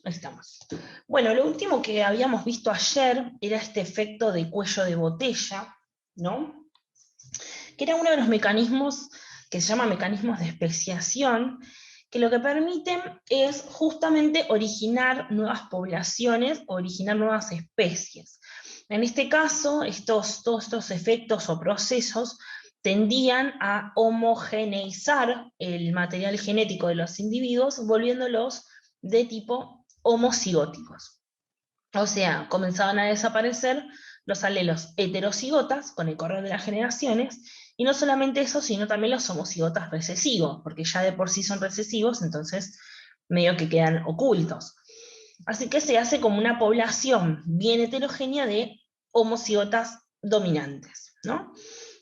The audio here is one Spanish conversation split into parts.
Ahí estamos. Bueno, lo último que habíamos visto ayer era este efecto de cuello de botella, ¿no? Que era uno de los mecanismos que se llama mecanismos de especiación, que lo que permiten es justamente originar nuevas poblaciones, originar nuevas especies. En este caso, todos estos efectos o procesos tendían a homogeneizar el material genético de los individuos, volviéndolos de tipo homocigóticos. O sea, comenzaban a desaparecer los alelos heterocigotas con el correr de las generaciones, y no solamente eso, sino también los homocigotas recesivos, porque ya de por sí son recesivos, entonces medio que quedan ocultos. Así que se hace como una población bien heterogénea de homocigotas dominantes, ¿no?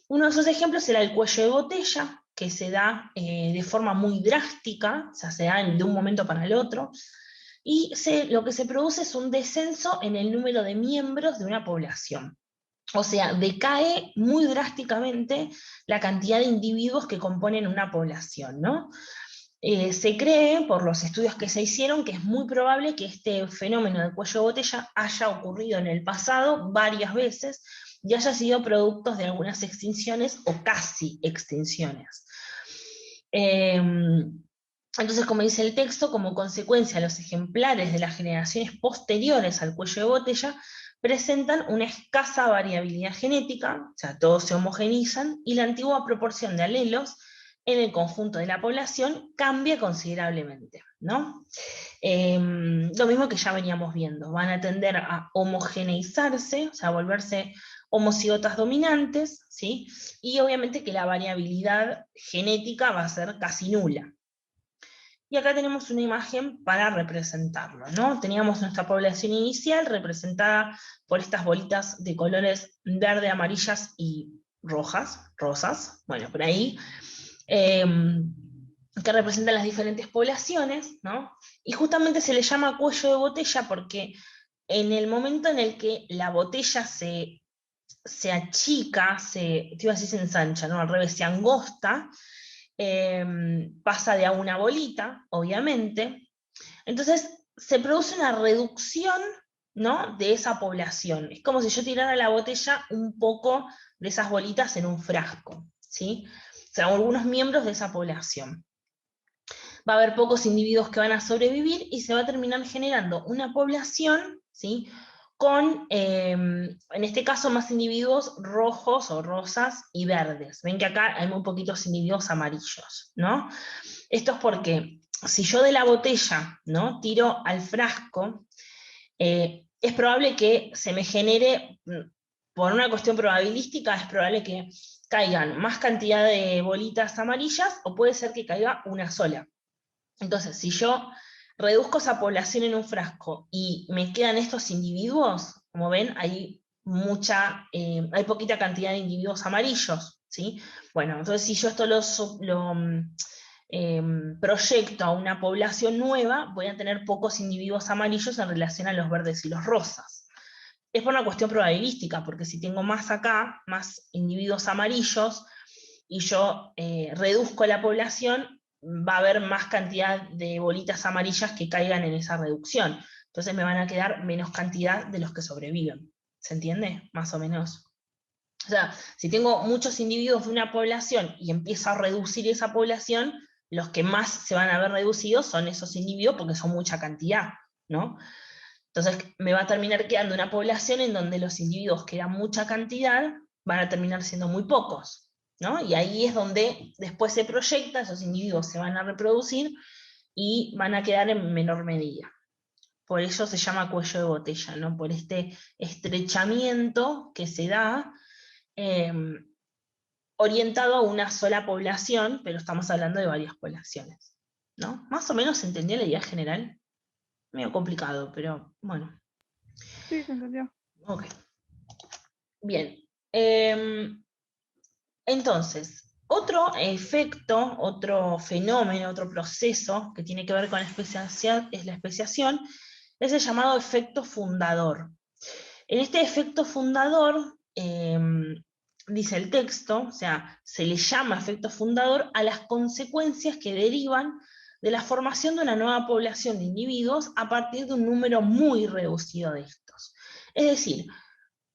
Uno de esos ejemplos era el cuello de botella, que se da de forma muy drástica, o sea, se da de un momento para el otro, y lo que se produce es un descenso en el número de miembros de una población. O sea, decae muy drásticamente la cantidad de individuos que componen una población, ¿no? Se cree, por los estudios que se hicieron, que es muy probable que este fenómeno del cuello de botella haya ocurrido en el pasado varias veces y haya sido producto de algunas extinciones o casi extinciones. Entonces, como dice el texto, como consecuencia, los ejemplares de las generaciones posteriores al cuello de botella presentan una escasa variabilidad genética, o sea, todos se homogenizan, y la antigua proporción de alelos en el conjunto de la población cambia considerablemente, ¿no? Lo mismo que ya veníamos viendo, van a tender a homogeneizarse, o sea, a volverse homocigotas dominantes, ¿sí? Y obviamente que la variabilidad genética va a ser casi nula. Y acá tenemos una imagen para representarlo, ¿no? Teníamos nuestra población inicial representada por estas bolitas de colores verde, amarillas y rosas, bueno, por ahí, que representan las diferentes poblaciones, ¿no? Y justamente se le llama cuello de botella porque en el momento en el que la botella se achica, te iba a decir se ensancha, ¿no? Al revés, se angosta, pasa de a una bolita, obviamente. Entonces se produce una reducción, ¿no? De esa población. Es como si yo tirara la botella un poco de esas bolitas en un frasco, ¿sí? O sea, algunos miembros de esa población. Va a haber pocos individuos que van a sobrevivir y se va a terminar generando una población, ¿sí? Con, en este caso, más individuos rojos o rosas y verdes. Ven que acá hay muy poquitos individuos amarillos, ¿no? Esto es porque si yo de la botella, ¿no?, tiro al frasco, es probable que se me genere, por una cuestión probabilística, es probable que caigan más cantidad de bolitas amarillas o puede ser que caiga una sola. Entonces, si yo reduzco esa población en un frasco y me quedan estos individuos, como ven, hay poquita cantidad de individuos amarillos, ¿sí? Bueno, entonces si yo esto proyecto a una población nueva, voy a tener pocos individuos amarillos en relación a los verdes y los rosas. Es por una cuestión probabilística, porque si tengo más acá, más individuos amarillos, y yo reduzco la población, va a haber más cantidad de bolitas amarillas que caigan en esa reducción. Entonces me van a quedar menos cantidad de los que sobreviven. ¿Se entiende? Más o menos. O sea, si tengo muchos individuos de una población y empiezo a reducir esa población, los que más se van a ver reducidos son esos individuos porque son mucha cantidad, ¿no? Entonces me va a terminar quedando una población en donde los individuos que eran mucha cantidad van a terminar siendo muy pocos, ¿no? Y ahí es donde después se proyecta, esos individuos se van a reproducir y van a quedar en menor medida. Por eso se llama cuello de botella, ¿no? Por este estrechamiento que se da eh, orientado a una sola población, pero estamos hablando de varias poblaciones, ¿no? Más o menos se entendió la idea general. Medio complicado, pero bueno. Sí, se entendió. Ok. Bien. Entonces, otro efecto, otro fenómeno, otro proceso que tiene que ver con la especiación, es el llamado efecto fundador. En este efecto fundador, dice el texto, o sea, se le llama efecto fundador a las consecuencias que derivan de la formación de una nueva población de individuos a partir de un número muy reducido de estos. Es decir,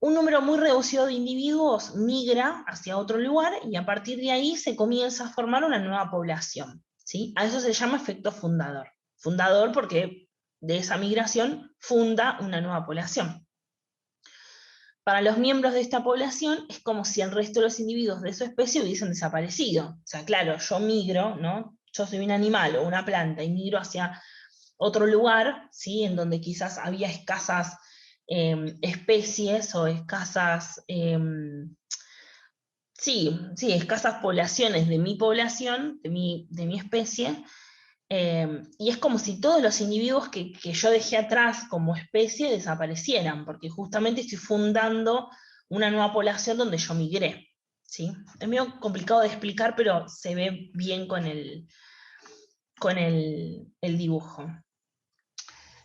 un número muy reducido de individuos migra hacia otro lugar y a partir de ahí se comienza a formar una nueva población, ¿sí? A eso se llama efecto fundador. Fundador porque de esa migración funda una nueva población. Para los miembros de esta población es como si el resto de los individuos de su especie hubiesen desaparecido. O sea, claro, yo migro, ¿no? Yo soy un animal o una planta y migro hacia otro lugar, ¿sí? En donde quizás había escasas especies o escasas, escasas poblaciones de mi población, de mi especie, y es como si todos los individuos que yo dejé atrás como especie desaparecieran, porque justamente estoy fundando una nueva población donde yo migré, ¿sí? Es medio complicado de explicar, pero se ve bien con el dibujo.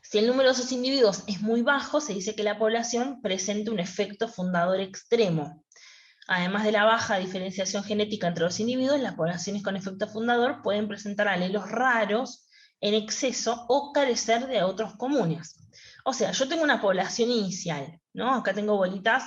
Si el número de esos individuos es muy bajo, se dice que la población presenta un efecto fundador extremo. Además de la baja diferenciación genética entre los individuos, las poblaciones con efecto fundador pueden presentar alelos raros en exceso o carecer de otros comunes. O sea, yo tengo una población inicial, ¿no? Acá tengo bolitas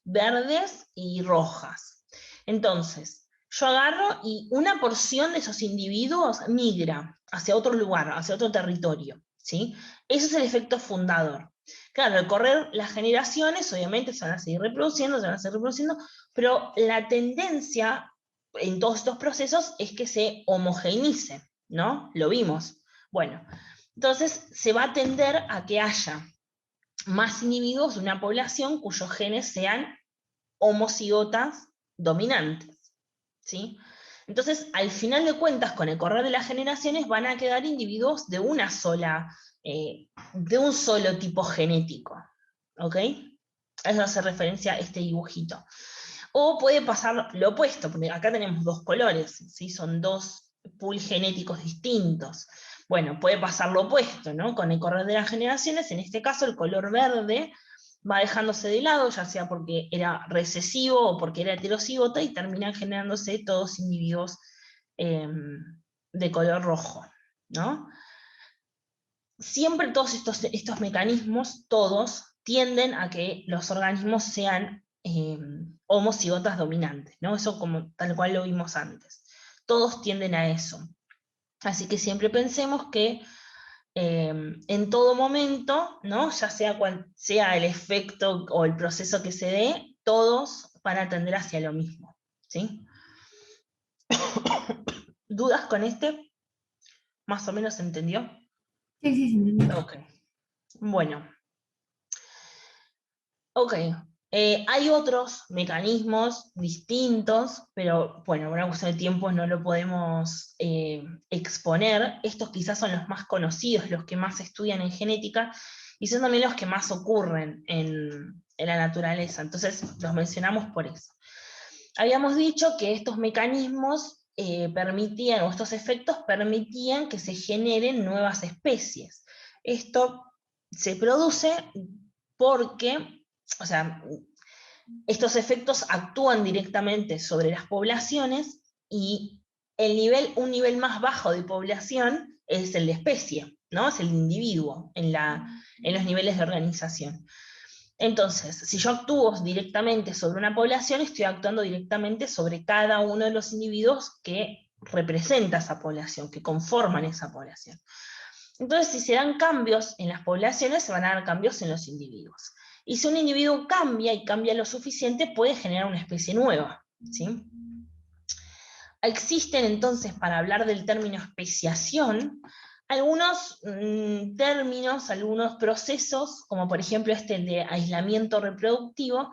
verdes y rojas. Entonces, yo agarro y una porción de esos individuos migra hacia otro lugar, hacia otro territorio, ¿sí? Ese es el efecto fundador. Claro, al correr las generaciones, obviamente se van a seguir reproduciendo, pero la tendencia en todos estos procesos es que se homogeneice, ¿no? Lo vimos. Bueno, entonces se va a tender a que haya más individuos de una población cuyos genes sean homocigotas dominantes, ¿sí? Entonces, al final de cuentas, con el correr de las generaciones, van a quedar individuos de una sola, de un solo tipo genético, ¿ok? A eso hace referencia este dibujito. O puede pasar lo opuesto, porque acá tenemos dos colores, ¿sí? Son dos pools genéticos distintos. Bueno, puede pasar lo opuesto, ¿no? Con el correr de las generaciones, en este caso el color verde va dejándose de lado, ya sea porque era recesivo o porque era heterocígota, y terminan generándose todos individuos de color rojo, ¿no? Siempre todos estos mecanismos, todos, tienden a que los organismos sean homocigotas dominantes, ¿no? Eso como tal cual lo vimos antes. Todos tienden a eso. Así que siempre pensemos que en todo momento, ¿no? Ya sea cual sea el efecto o el proceso que se dé, todos van a tender hacia lo mismo, ¿sí? ¿Dudas con este? ¿Más o menos se entendió? Sí, sí, sí, entendí. Ok. Bueno. Ok. Hay otros mecanismos distintos, pero bueno, por una cuestión de tiempo no lo podemos exponer. Estos quizás son los más conocidos, los que más se estudian en genética, y son también los que más ocurren en la naturaleza. Entonces los mencionamos por eso. Habíamos dicho que estos mecanismos permitían, o estos efectos permitían que se generen nuevas especies. Esto se produce porque, o sea, estos efectos actúan directamente sobre las poblaciones y un nivel más bajo de población es el de especie, ¿no? Es el individuo en los niveles de organización. Entonces, si yo actúo directamente sobre una población, estoy actuando directamente sobre cada uno de los individuos que representa esa población, que conforman esa población. Entonces, si se dan cambios en las poblaciones, se van a dar cambios en los individuos. Y si un individuo cambia y cambia lo suficiente, puede generar una especie nueva, ¿sí? Existen entonces, para hablar del término especiación, algunos términos, algunos procesos, como por ejemplo este de aislamiento reproductivo,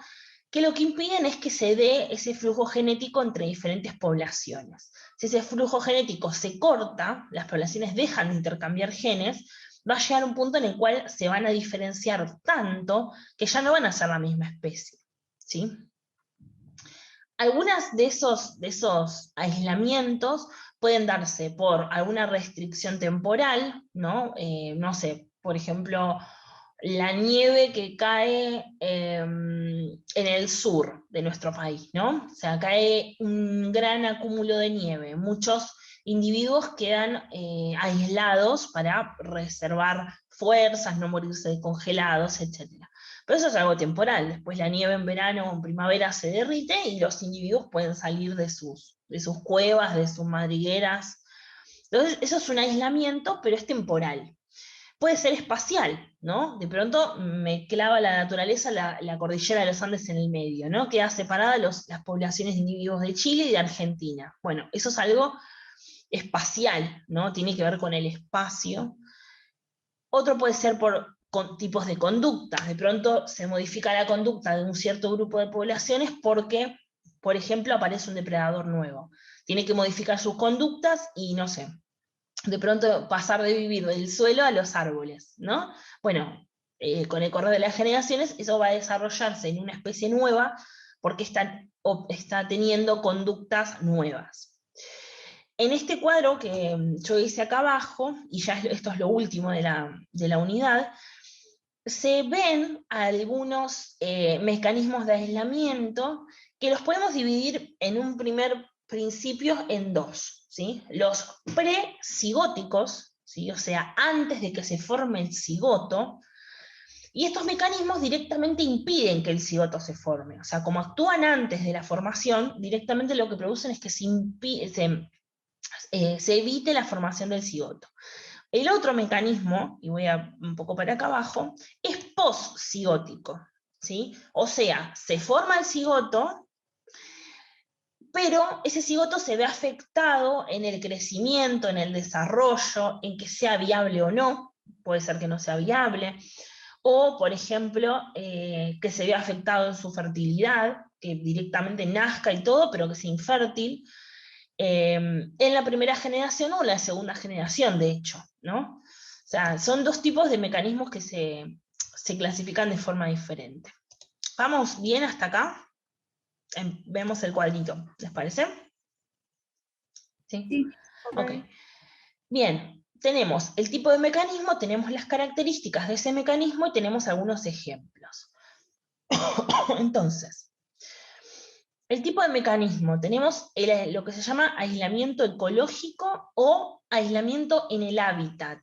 que lo que impiden es que se dé ese flujo genético entre diferentes poblaciones. Si ese flujo genético se corta, las poblaciones dejan de intercambiar genes, va a llegar un punto en el cual se van a diferenciar tanto que ya no van a ser la misma especie, ¿sí? Algunas de esos aislamientos pueden darse por alguna restricción temporal, ¿no? No sé, por ejemplo, la nieve que cae en el sur de nuestro país, ¿no? O sea, cae un gran acúmulo de nieve, muchos individuos quedan aislados para reservar fuerzas, no morirse congelados, etc. Pero eso es algo temporal. Después la nieve en verano o en primavera se derrite y los individuos pueden salir de sus cuevas, de sus madrigueras. Entonces, eso es un aislamiento, pero es temporal. Puede ser espacial, ¿no? De pronto me clava la naturaleza la cordillera de los Andes en el medio, ¿no? Queda separada las poblaciones de individuos de Chile y de Argentina. Bueno, eso es algo espacial, ¿no? Tiene que ver con el espacio. Otro puede ser con tipos de conductas. De pronto se modifica la conducta de un cierto grupo de poblaciones porque, por ejemplo, aparece un depredador nuevo. Tiene que modificar sus conductas y, no sé, de pronto pasar de vivir del suelo a los árboles, ¿no? Bueno, con el correr de las generaciones eso va a desarrollarse en una especie nueva porque está teniendo conductas nuevas. En este cuadro que yo hice acá abajo, y ya esto es lo último de la unidad, se ven algunos mecanismos de aislamiento que los podemos dividir en un primer principio en dos, ¿sí? Los precigóticos, ¿sí? O sea, antes de que se forme el cigoto, y estos mecanismos directamente impiden que el cigoto se forme. O sea, como actúan antes de la formación, directamente lo que producen es que se evite la formación del cigoto. El otro mecanismo, y voy un poco para acá abajo, es postcigótico, ¿sí? O sea, se forma el cigoto, pero ese cigoto se ve afectado en el crecimiento, en el desarrollo, en que sea viable o no, puede ser que no sea viable, o, por ejemplo, que se vea afectado en su fertilidad, que directamente nazca y todo, pero que sea infértil, en la primera generación o en la segunda generación, de hecho, ¿no? O sea, son dos tipos de mecanismos que se clasifican de forma diferente. ¿Vamos bien hasta acá? Vemos el cuadrito, ¿les parece? ¿Sí? Sí. Ok. Bien, tenemos el tipo de mecanismo, tenemos las características de ese mecanismo y tenemos algunos ejemplos. Entonces, el tipo de mecanismo, tenemos lo que se llama aislamiento ecológico o aislamiento en el hábitat.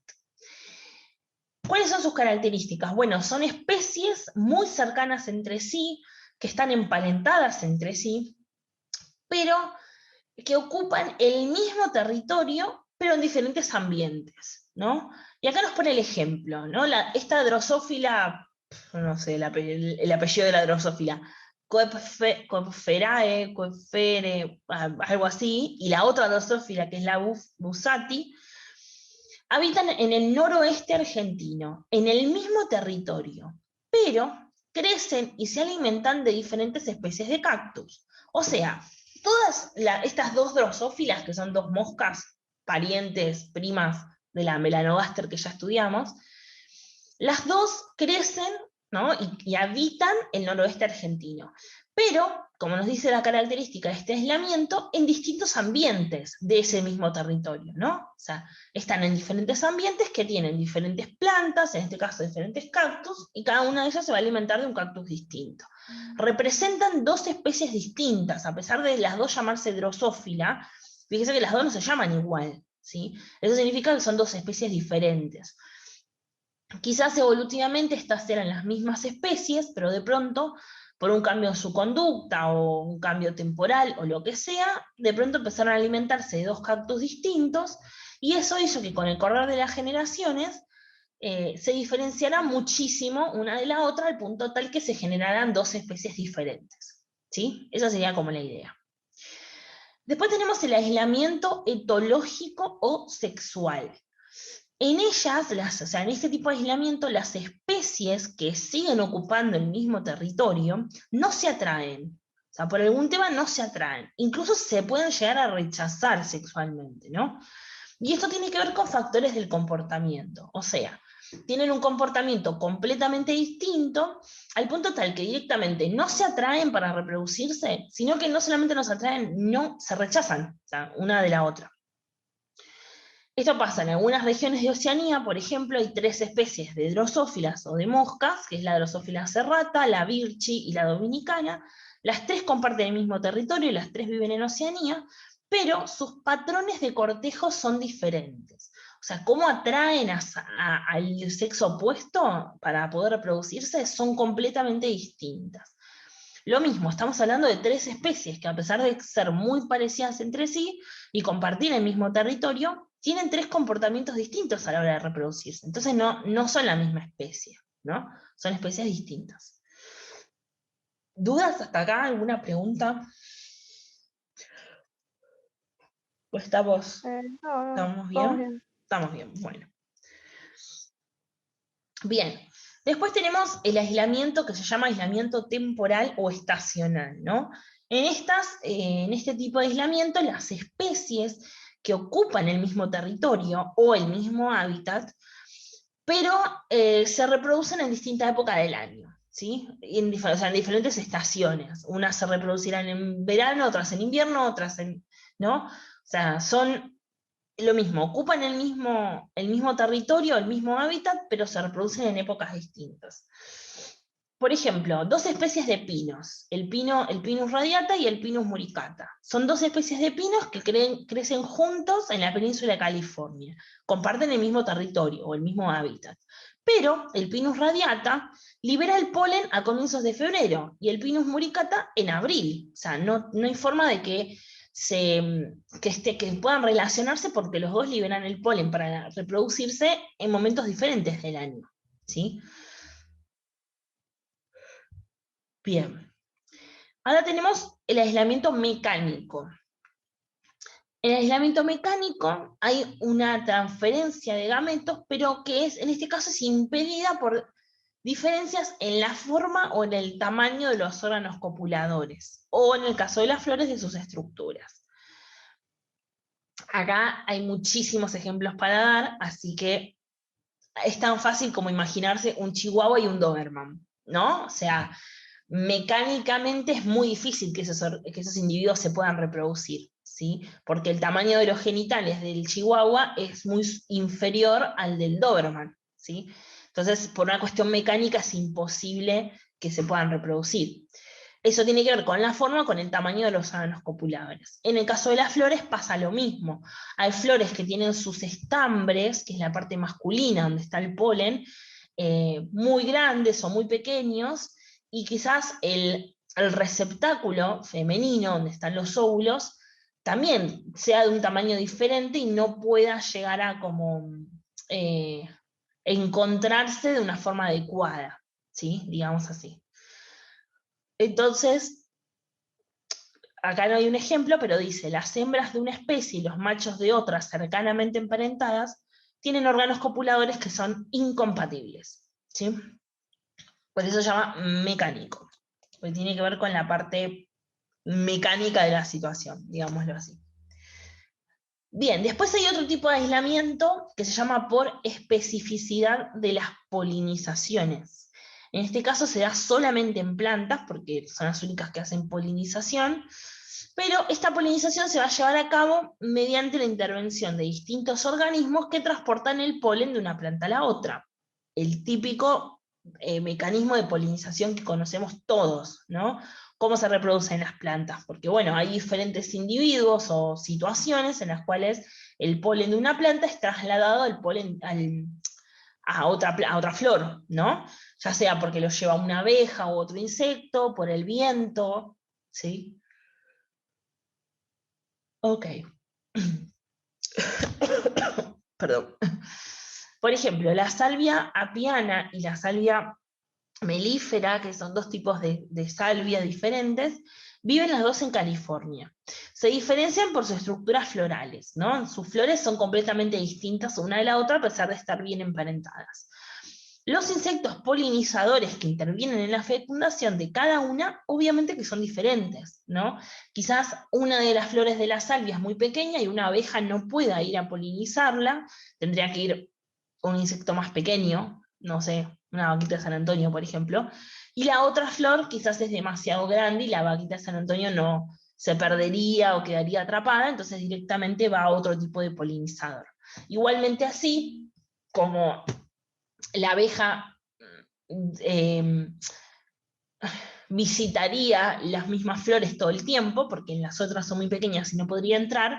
¿Cuáles son sus características? Bueno, son especies muy cercanas entre sí, que están emparentadas entre sí, pero que ocupan el mismo territorio, pero en diferentes ambientes, ¿no? Y acá nos pone el ejemplo, ¿no? Esta drosófila, no sé el apellido de la drosófila, Coepferae, Coepfere, algo así, y la otra drosófila, que es la Busati, habitan en el noroeste argentino, en el mismo territorio, pero crecen y se alimentan de diferentes especies de cactus. O sea, todas estas dos drosófilas, que son dos moscas, parientes, primas de la Melanogaster que ya estudiamos, las dos crecen, ¿no? y habitan el noroeste argentino. Pero, como nos dice la característica de este aislamiento, en distintos ambientes de ese mismo territorio, ¿no? O sea, están en diferentes ambientes que tienen diferentes plantas, en este caso diferentes cactus, y cada una de ellas se va a alimentar de un cactus distinto. Representan dos especies distintas, a pesar de las dos llamarse drosófila, fíjese que las dos no se llaman igual, ¿sí? Eso significa que son dos especies diferentes. Quizás evolutivamente estas eran las mismas especies, pero de pronto, por un cambio en su conducta o un cambio temporal o lo que sea, de pronto empezaron a alimentarse de dos cactus distintos, y eso hizo que con el correr de las generaciones se diferenciara muchísimo una de la otra, al punto tal que se generaran dos especies diferentes. ¿Sí? Esa sería como la idea. Después tenemos el aislamiento etológico o sexual. En ellas, o sea, en este tipo de aislamiento, las especies que siguen ocupando el mismo territorio no se atraen. O sea, por algún tema no se atraen. Incluso se pueden llegar a rechazar sexualmente, ¿no? Y esto tiene que ver con factores del comportamiento. O sea, tienen un comportamiento completamente distinto, al punto tal que directamente no se atraen para reproducirse, sino que no solamente no se atraen, no se rechazan, o sea, una de la otra. Esto pasa en algunas regiones de Oceanía, por ejemplo, hay 3 especies de drosófilas o de moscas, que es la drosófila serrata, la virchi y la dominicana. Las 3 comparten el mismo territorio y las 3 viven en Oceanía, pero sus patrones de cortejo son diferentes. O sea, cómo atraen al sexo opuesto para poder reproducirse son completamente distintas. Lo mismo, estamos hablando de 3 especies que, a pesar de ser muy parecidas entre sí y compartir el mismo territorio, tienen 3 comportamientos distintos a la hora de reproducirse. Entonces no son la misma especie, ¿no? Son especies distintas. ¿Dudas hasta acá? ¿Alguna pregunta? ¿O estamos No, bien? Estamos bien, bueno. Bien, después tenemos el aislamiento que se llama aislamiento temporal o estacional, ¿no? En este tipo de aislamiento, las especies que ocupan el mismo territorio o el mismo hábitat, pero se reproducen en distintas épocas del año, ¿sí? O sea, en diferentes estaciones. Unas se reproducirán en verano, otras en invierno, otras en, ¿no? O sea, son lo mismo, ocupan el mismo territorio, el mismo hábitat, pero se reproducen en épocas distintas. Por ejemplo, 2 especies de pinos, el Pinus radiata y el Pinus muricata. Son 2 especies de pinos que crecen juntos en la península de California. Comparten el mismo territorio o el mismo hábitat. Pero el Pinus radiata libera el polen a comienzos de febrero y el Pinus muricata en abril. O sea, no hay forma de que que puedan relacionarse, porque los dos liberan el polen para reproducirse en momentos diferentes del año, ¿sí? Bien. Ahora tenemos el aislamiento mecánico. En el aislamiento mecánico hay una transferencia de gametos, pero que en este caso es impedida por diferencias en la forma o en el tamaño de los órganos copuladores, o en el caso de las flores, de sus estructuras. Acá hay muchísimos ejemplos para dar, así que es tan fácil como imaginarse un chihuahua y un doberman, ¿no? O sea, mecánicamente es muy difícil que esos individuos se puedan reproducir, ¿sí? Porque el tamaño de los genitales del chihuahua es muy inferior al del doberman, ¿sí? Entonces, por una cuestión mecánica es imposible que se puedan reproducir. Eso tiene que ver con la forma, con el tamaño de los órganos copuladores. En el caso de las flores pasa lo mismo. Hay flores que tienen sus estambres, que es la parte masculina donde está el polen, muy grandes o muy pequeños, y quizás el receptáculo femenino, donde están los óvulos, también sea de un tamaño diferente y no pueda llegar a como encontrarse de una forma adecuada, ¿sí? Digamos así. Entonces, acá no hay un ejemplo, pero dice, las hembras de una especie y los machos de otra cercanamente emparentadas tienen órganos copuladores que son incompatibles, ¿sí? Por eso se llama mecánico, porque tiene que ver con la parte mecánica de la situación, digámoslo así. Bien, después hay otro tipo de aislamiento que se llama por especificidad de las polinizaciones. En este caso se da solamente en plantas, porque son las únicas que hacen polinización, pero esta polinización se va a llevar a cabo mediante la intervención de distintos organismos que transportan el polen de una planta a la otra. El típico mecanismo de polinización que conocemos todos, ¿no? Cómo se reproducen las plantas, porque bueno, hay diferentes individuos o situaciones en las cuales el polen de una planta es trasladado al polen a otra flor, ¿no? Ya sea porque lo lleva una abeja u otro insecto, por el viento, ¿sí? Ok. Perdón. Por ejemplo, la salvia apiana y la salvia melífera, que son 2 tipos de salvia diferentes, viven las 2 en California. Se diferencian por sus estructuras florales, ¿no? Sus flores son completamente distintas una de la otra, a pesar de estar bien emparentadas. Los insectos polinizadores que intervienen en la fecundación de cada una, obviamente que son diferentes, ¿no? Quizás una de las flores de la salvia es muy pequeña y una abeja no pueda ir a polinizarla, tendría que ir un insecto más pequeño, no sé, una vaquita de San Antonio, por ejemplo, y la otra flor quizás es demasiado grande y la vaquita de San Antonio no se perdería o quedaría atrapada, entonces directamente va a otro tipo de polinizador. Igualmente así, como la abeja visitaría las mismas flores todo el tiempo, porque las otras son muy pequeñas y no podría entrar.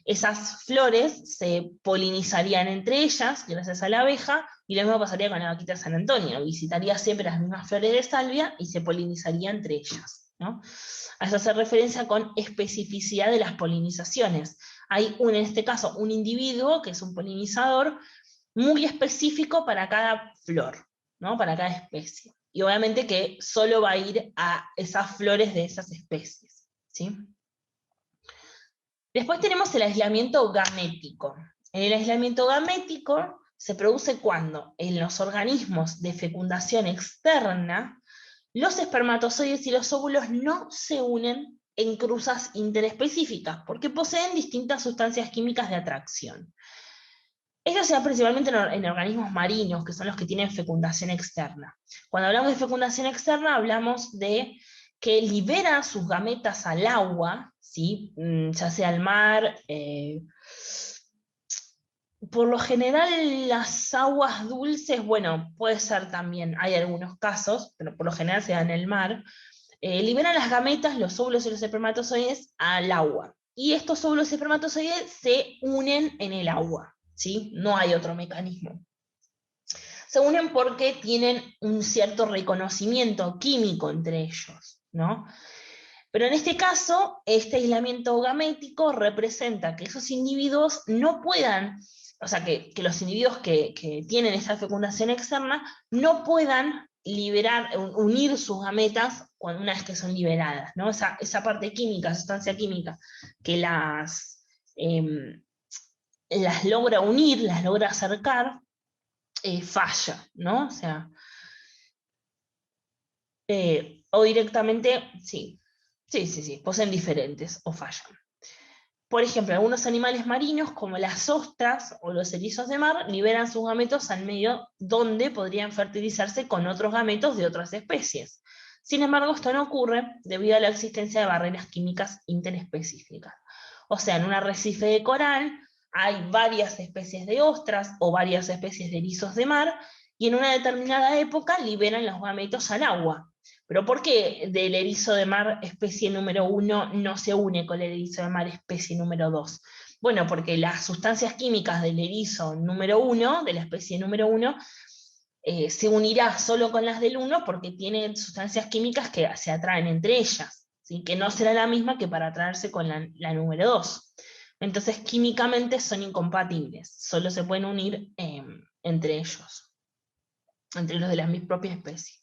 Esas flores se polinizarían entre ellas, gracias a la abeja, y lo mismo pasaría con la vaquita de San Antonio, visitaría siempre las mismas flores de salvia y se polinizaría entre ellas, ¿no? A eso hace referencia con especificidad de las polinizaciones. Hay en este caso un individuo que es un polinizador muy específico para cada flor, ¿no? Para cada especie. Y obviamente que solo va a ir a esas flores de esas especies, ¿sí? Después tenemos el aislamiento gamético. El aislamiento gamético se produce cuando en los organismos de fecundación externa los espermatozoides y los óvulos no se unen en cruzas interespecíficas, porque poseen distintas sustancias químicas de atracción. Esto se da principalmente en organismos marinos, que son los que tienen fecundación externa. Cuando hablamos de fecundación externa, hablamos de que liberan sus gametas al agua, ¿sí? Ya sea al mar. Por lo general, las aguas dulces, bueno, puede ser también, hay algunos casos, pero por lo general se da en el mar, liberan las gametas, los óvulos y los espermatozoides al agua. Y estos óvulos y espermatozoides se unen en el agua, ¿sí? No hay otro mecanismo. Se unen porque tienen un cierto reconocimiento químico entre ellos, ¿no? Pero en este caso, este aislamiento gamético representa que esos individuos no puedan, o sea, que los individuos que tienen esa fecundación externa no puedan unir sus gametas una vez que son liberadas, ¿no? Esa parte química, sustancia química, que las logra unir, las logra acercar, falla, ¿no? O sea, o directamente, sí, poseen diferentes o fallan. Por ejemplo, algunos animales marinos, como las ostras o los erizos de mar, liberan sus gametos al medio donde podrían fertilizarse con otros gametos de otras especies. Sin embargo, esto no ocurre debido a la existencia de barreras químicas interespecíficas. O sea, en un arrecife de coral hay varias especies de ostras o varias especies de erizos de mar, y en una determinada época liberan los gametos al agua. ¿Pero por qué del erizo de mar especie número 1 no se une con el erizo de mar especie número 2? Bueno, porque las sustancias químicas del erizo número 1, de la especie número 1, se unirá solo con las del 1 porque tienen sustancias químicas que se atraen entre ellas, ¿sí? Que no será la misma que para atraerse con la número 2. Entonces, químicamente son incompatibles, solo se pueden unir entre ellos, entre los de la propia especie.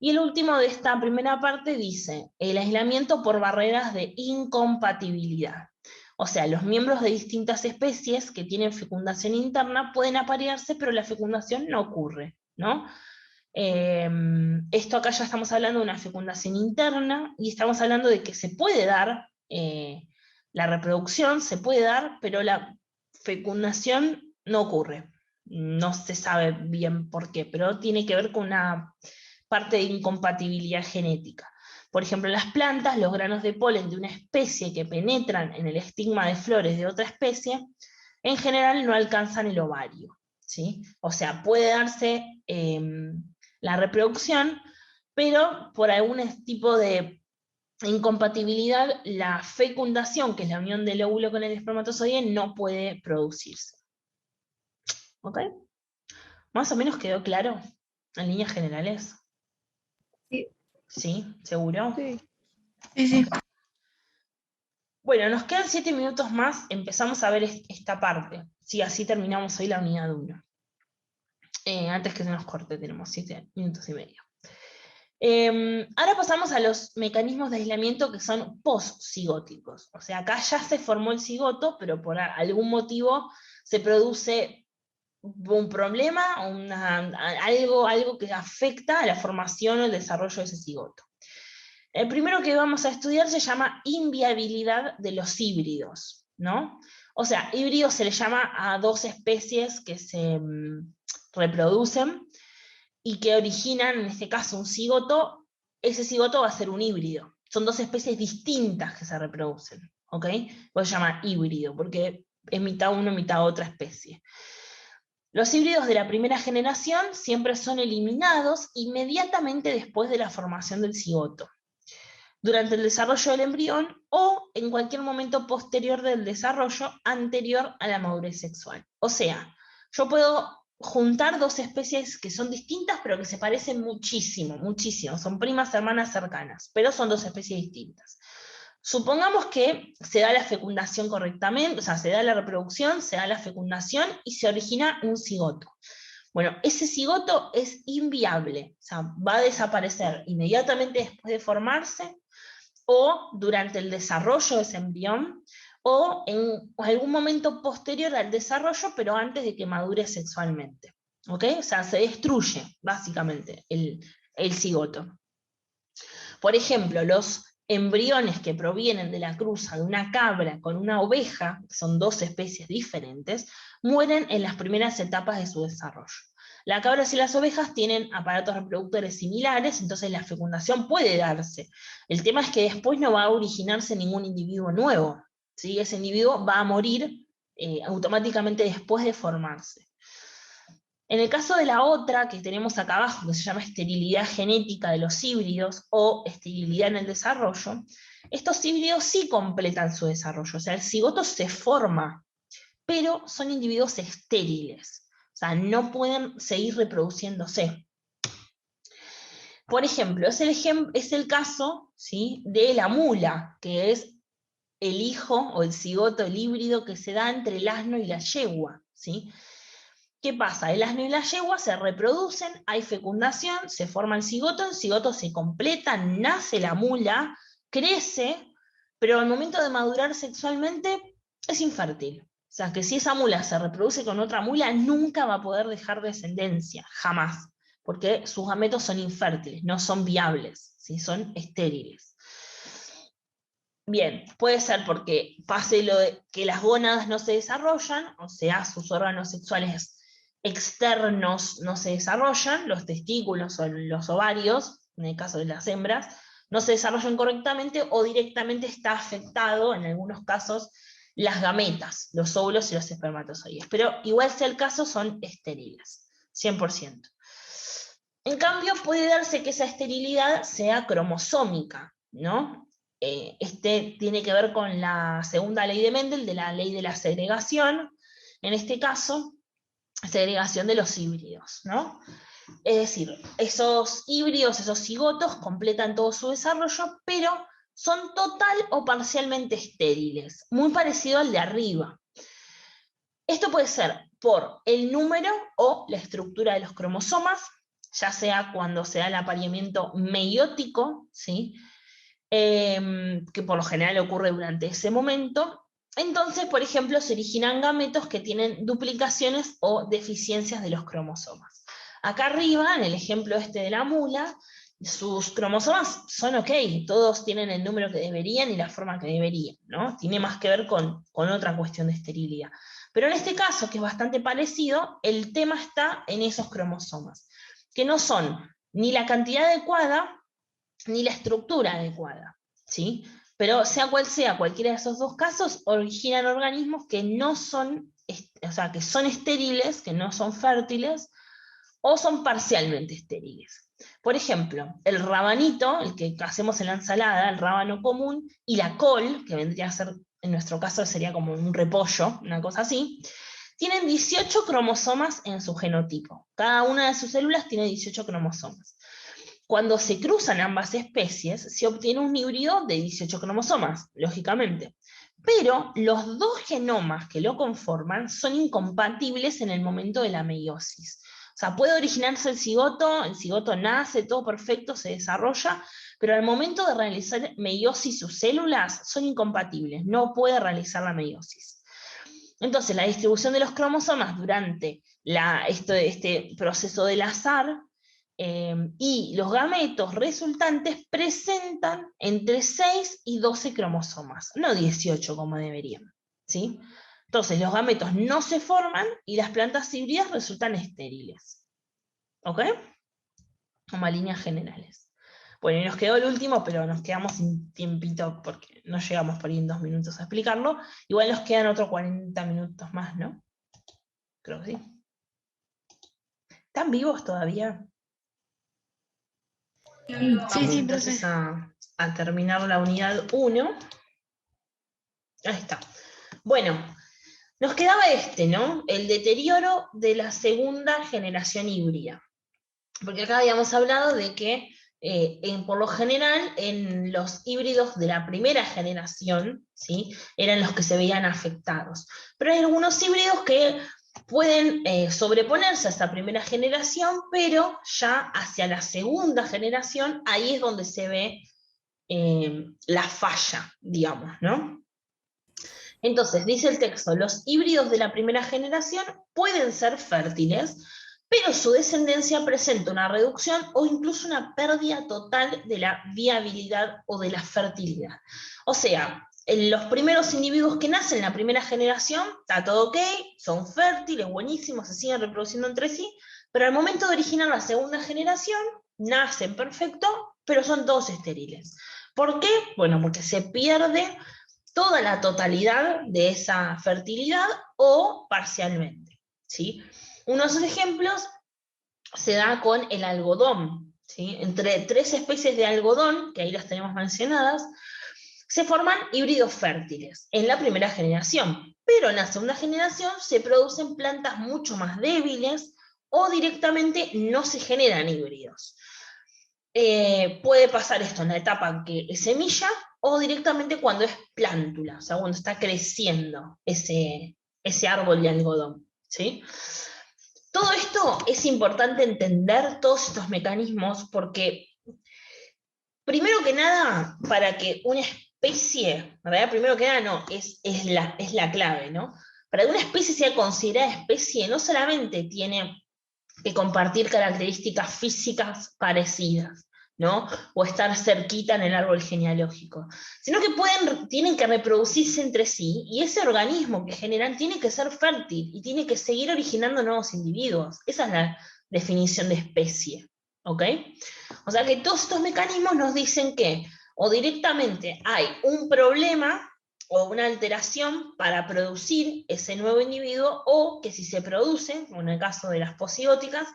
Y el último de esta primera parte dice, el aislamiento por barreras de incompatibilidad. O sea, los miembros de distintas especies que tienen fecundación interna pueden aparearse, pero la fecundación no ocurre, ¿no? Esto acá ya estamos hablando de una fecundación interna, y estamos hablando de que se puede dar, la reproducción se puede dar, pero la fecundación no ocurre. No se sabe bien por qué, pero tiene que ver con una parte de incompatibilidad genética. Por ejemplo, en las plantas, los granos de polen de una especie que penetran en el estigma de flores de otra especie, en general no alcanzan el ovario, ¿sí? O sea, puede darse la reproducción, pero por algún tipo de incompatibilidad, la fecundación, que es la unión del óvulo con el espermatozoide, no puede producirse. ¿Ok? ¿Más o menos quedó claro en líneas generales? Sí. ¿Sí? ¿Seguro? Sí. Sí. Bueno, nos quedan 7 minutos más, empezamos a ver esta parte. Sí, así terminamos hoy la unidad 1. Antes que se nos corte, tenemos 7 minutos y medio. Ahora pasamos a los mecanismos de aislamiento que son post-cigóticos. O sea, acá ya se formó el cigoto, pero por algún motivo se produce un problema, algo que afecta a la formación o el desarrollo de ese cigoto. El primero que vamos a estudiar se llama inviabilidad de los híbridos, ¿no? O sea, híbrido se le llama a dos especies que se reproducen y que originan, en este caso, un cigoto. Ese cigoto va a ser un híbrido. Son dos especies distintas que se reproducen, ¿ok? Pues se llama híbrido, porque es mitad uno, mitad otra especie. Los híbridos de la primera generación siempre son eliminados inmediatamente después de la formación del cigoto, durante el desarrollo del embrión o en cualquier momento posterior del desarrollo anterior a la madurez sexual. O sea, yo puedo juntar dos especies que son distintas pero que se parecen muchísimo, muchísimo, son primas hermanas cercanas, pero son dos especies distintas. Supongamos que se da la fecundación correctamente, o sea, se da la reproducción, se da la fecundación y se origina un cigoto. Bueno, ese cigoto es inviable, o sea, va a desaparecer inmediatamente después de formarse, o durante el desarrollo de ese embrión, o en algún momento posterior al desarrollo, pero antes de que madure sexualmente. ¿Ok? O sea, se destruye, básicamente, el cigoto. Por ejemplo, los embriones que provienen de la cruza de una cabra con una oveja, que son dos especies diferentes, mueren en las primeras etapas de su desarrollo. Las cabras y las ovejas tienen aparatos reproductores similares, entonces la fecundación puede darse. El tema es que después no va a originarse ningún individuo nuevo, ¿sí? Ese individuo va a morir automáticamente después de formarse. En el caso de la otra que tenemos acá abajo, que se llama esterilidad genética de los híbridos o esterilidad en el desarrollo, estos híbridos sí completan su desarrollo, o sea, el cigoto se forma, pero son individuos estériles, o sea, no pueden seguir reproduciéndose. Por ejemplo, es el caso, ¿sí?, de la mula, que es el hijo o el cigoto, el híbrido que se da entre el asno y la yegua, ¿sí? ¿Qué pasa? El asno y la yegua se reproducen, hay fecundación, se forma el cigoto se completa, nace la mula, crece, pero al momento de madurar sexualmente es infértil. O sea, que si esa mula se reproduce con otra mula, nunca va a poder dejar descendencia, jamás, porque sus gametos son infértiles, no son viables, ¿sí? Son estériles. Bien, puede ser porque pase lo de que las gónadas no se desarrollan, o sea, sus órganos sexuales externos no se desarrollan, los testículos o los ovarios, en el caso de las hembras, no se desarrollan correctamente o directamente está afectado, en algunos casos, las gametas, los óvulos y los espermatozoides. Pero igual sea el caso, son estériles, 100%. En cambio, puede darse que esa esterilidad sea cromosómica, ¿no? Este tiene que ver con la segunda ley de Mendel, de la ley de la segregación, en este caso, segregación de los híbridos, ¿no? Es decir, esos híbridos, esos cigotos, completan todo su desarrollo, pero son total o parcialmente estériles, muy parecido al de arriba. Esto puede ser por el número o la estructura de los cromosomas, ya sea cuando se da el apareamiento meiótico, ¿sí? Que por lo general ocurre durante ese momento. Entonces, por ejemplo, se originan gametos que tienen duplicaciones o deficiencias de los cromosomas. Acá arriba, en el ejemplo este de la mula, sus cromosomas son ok, todos tienen el número que deberían y la forma que deberían, ¿no? Tiene más que ver con otra cuestión de esterilidad. Pero en este caso, que es bastante parecido, el tema está en esos cromosomas, que no son ni la cantidad adecuada ni la estructura adecuada, ¿sí? Pero sea cual sea, cualquiera de esos dos casos, originan organismos que no son, o sea, que son estériles, que no son fértiles, o son parcialmente estériles. Por ejemplo, el rabanito, el que hacemos en la ensalada, el rábano común, y la col, que vendría a ser, en nuestro caso sería como un repollo, una cosa así, tienen 18 cromosomas en su genotipo. Cada una de sus células tiene 18 cromosomas. Cuando se cruzan ambas especies, se obtiene un híbrido de 18 cromosomas, lógicamente. Pero los dos genomas que lo conforman son incompatibles en el momento de la meiosis. O sea, puede originarse el cigoto nace, todo perfecto, se desarrolla, pero al momento de realizar meiosis sus células son incompatibles, no puede realizar la meiosis. Entonces, la distribución de los cromosomas durante este proceso del azar y los gametos resultantes presentan entre 6 y 12 cromosomas, no 18 como deberían, ¿sí? Entonces los gametos no se forman y las plantas híbridas resultan estériles. ¿Ok? Como a líneas generales. Bueno, y nos quedó el último, pero nos quedamos sin tiempito porque no llegamos por ahí en 2 minutos a explicarlo. Igual nos quedan otros 40 minutos más, ¿no? Creo que sí. ¿Están vivos todavía? Sí, Vamos sí, entonces profe. a terminar la unidad 1. Ahí está. Bueno, nos quedaba ¿no? El deterioro de la segunda generación híbrida. Porque acá habíamos hablado de que, por lo general, en los híbridos de la primera generación, ¿sí? Eran los que se veían afectados. Pero hay algunos híbridos que pueden sobreponerse a esta primera generación, pero ya hacia la segunda generación, ahí es donde se ve la falla, digamos, ¿no? Entonces, dice el texto, los híbridos de la primera generación pueden ser fértiles, pero su descendencia presenta una reducción o incluso una pérdida total de la viabilidad o de la fertilidad. O sea, los primeros individuos que nacen en la primera generación, está todo ok, son fértiles, buenísimos, se siguen reproduciendo entre sí, pero al momento de originar la segunda generación, nacen perfecto, pero son todos estériles. ¿Por qué? Bueno, porque se pierde toda la totalidad de esa fertilidad o parcialmente, ¿sí? Unos ejemplos se da con el algodón, ¿sí? Entre 3 especies de algodón, que ahí las tenemos mencionadas, se forman híbridos fértiles en la primera generación, pero en la segunda generación se producen plantas mucho más débiles o directamente no se generan híbridos. Puede pasar esto en la etapa que es semilla o directamente cuando es plántula, o sea, cuando está creciendo ese árbol de algodón, ¿sí? Todo esto es importante entender, todos estos mecanismos, porque primero que nada, para que una especie, ¿verdad? Primero que nada, no, es la clave, ¿no? Para que una especie sea considerada especie, no solamente tiene que compartir características físicas parecidas, ¿no? O estar cerquita en el árbol genealógico, sino que tienen que reproducirse entre sí, y ese organismo que generan tiene que ser fértil y tiene que seguir originando nuevos individuos. Esa es la definición de especie, ¿ok? O sea que todos estos mecanismos nos dicen que o directamente hay un problema o una alteración para producir ese nuevo individuo, o que si se produce, como en el caso de las posióticas,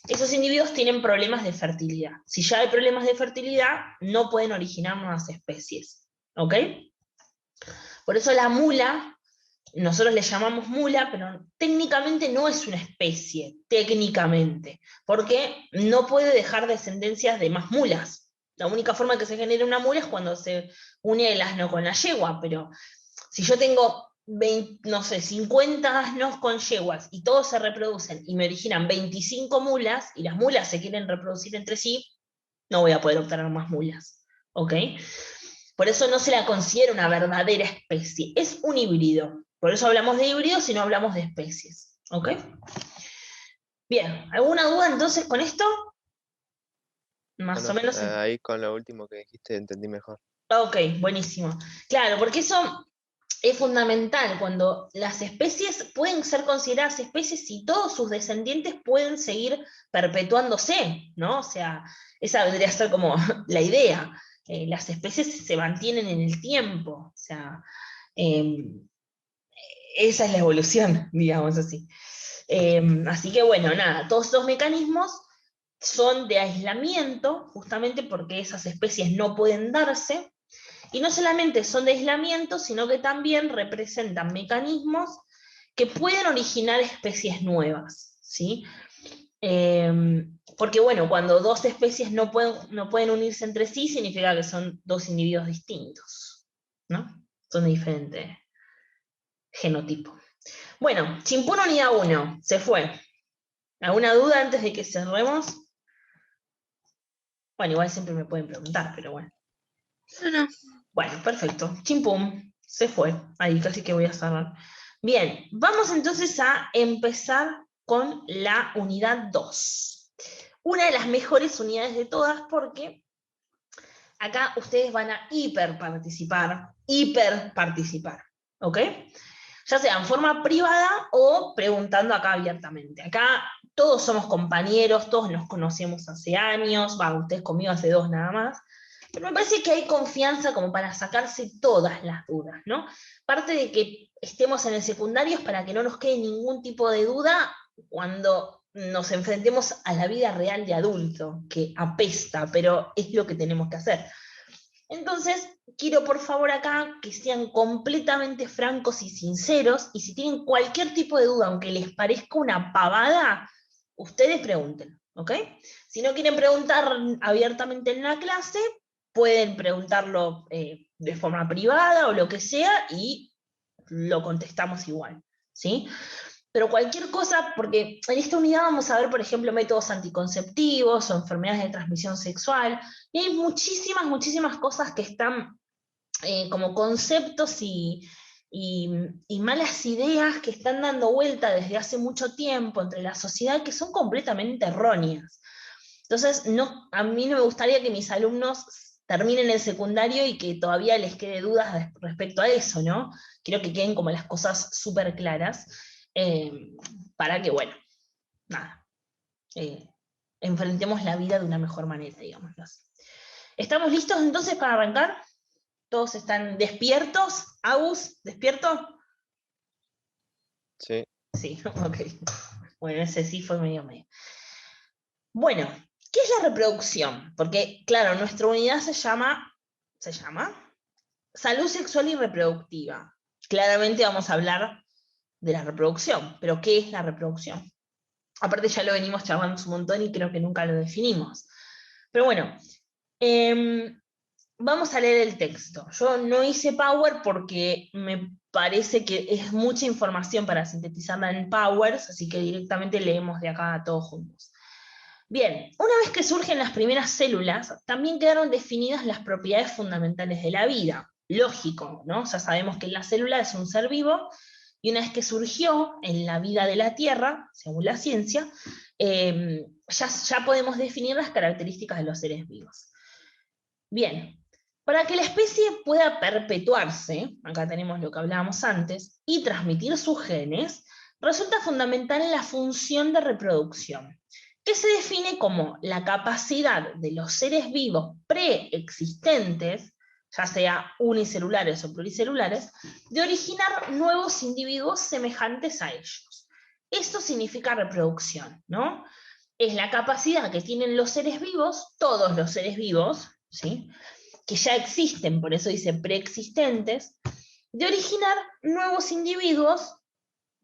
esos individuos tienen problemas de fertilidad. Si ya hay problemas de fertilidad, no pueden originar nuevas especies. ¿Ok? Por eso la mula, nosotros le llamamos mula, pero técnicamente no es una especie, técnicamente, porque no puede dejar descendencias de más mulas. La única forma que se genera una mula es cuando se une el asno con la yegua, pero si yo tengo 20, no sé, 50 asnos con yeguas y todos se reproducen y me originan 25 mulas y las mulas se quieren reproducir entre sí, no voy a poder obtener más mulas. ¿Ok? Por eso no se la considera una verdadera especie, es un híbrido. Por eso hablamos de híbridos y no hablamos de especies. ¿Ok? Bien, ¿alguna duda entonces con esto? No, Más o no, menos. ahí con lo último que dijiste entendí mejor. Ok, buenísimo. Claro, porque eso es fundamental cuando las especies pueden ser consideradas especies y todos sus descendientes pueden seguir perpetuándose, ¿no? O sea, esa vendría a ser como la idea. Las especies se mantienen en el tiempo, o sea, eh, esa es la evolución, digamos así. Así que bueno, nada, todos estos mecanismos son de aislamiento, justamente porque esas especies no pueden darse, y no solamente son de aislamiento, sino que también representan mecanismos que pueden originar especies nuevas, ¿sí? Porque bueno, cuando dos especies no pueden unirse entre sí, significa que son dos individuos distintos, ¿no? Son de diferente genotipo. Bueno, Chimpún unidad 1, se fue. ¿Alguna duda antes de que cerremos? Bueno, igual siempre me pueden preguntar, pero bueno. No, no. Bueno, perfecto. Chimpum, se fue. Ahí casi que voy a cerrar. Bien, vamos entonces a empezar con la unidad 2. Una de las mejores unidades de todas porque acá ustedes van a hiper participar, ¿ok? Ya sea en forma privada o preguntando acá abiertamente. Acá todos somos compañeros, todos nos conocemos hace años, ustedes conmigo hace 2 nada más, pero me parece que hay confianza como para sacarse todas las dudas, ¿no? Parte de que estemos en el secundario es para que no nos quede ningún tipo de duda cuando nos enfrentemos a la vida real de adulto, que apesta, pero es lo que tenemos que hacer. Entonces, quiero por favor acá que sean completamente francos y sinceros, y si tienen cualquier tipo de duda, aunque les parezca una pavada, ustedes pregunten, ¿ok? Si no quieren preguntar abiertamente en la clase, pueden preguntarlo de forma privada o lo que sea, y lo contestamos igual, ¿sí? Pero cualquier cosa, porque en esta unidad vamos a ver, por ejemplo, métodos anticonceptivos o enfermedades de transmisión sexual, y hay muchísimas, muchísimas cosas que están como conceptos y malas ideas que están dando vuelta desde hace mucho tiempo entre la sociedad que son completamente erróneas. Entonces, no, a mí no me gustaría que mis alumnos terminen el secundario y que todavía les quede dudas respecto a eso, ¿no? Quiero que queden como las cosas súper claras, para que, bueno, nada, enfrentemos la vida de una mejor manera, digámoslo así. ¿Estamos listos entonces para arrancar? ¿Todos están despiertos? ¿Agus, despierto? Sí. Sí, ok. Bueno, ese sí fue medio. Bueno, ¿qué es la reproducción? Porque, claro, nuestra unidad se llama Salud Sexual y Reproductiva. Claramente vamos a hablar de la reproducción, pero ¿qué es la reproducción? Aparte ya lo venimos charlando un montón y creo que nunca lo definimos. Pero bueno, vamos a leer el texto. Yo no hice Power porque me parece que es mucha información para sintetizarla en Powers, así que directamente leemos de acá todos juntos. Bien, una vez que surgen las primeras células, también quedaron definidas las propiedades fundamentales de la vida. Lógico, ¿no? Ya sabemos que la célula es un ser vivo, y una vez que surgió en la vida de la Tierra, según la ciencia, ya podemos definir las características de los seres vivos. Bien, para que la especie pueda perpetuarse, acá tenemos lo que hablábamos antes, y transmitir sus genes, resulta fundamental la función de reproducción, que se define como la capacidad de los seres vivos preexistentes, ya sea unicelulares o pluricelulares, de originar nuevos individuos semejantes a ellos. Esto significa reproducción, ¿no? Es la capacidad que tienen los seres vivos, todos los seres vivos, ¿sí?, que ya existen, por eso dice preexistentes, de originar nuevos individuos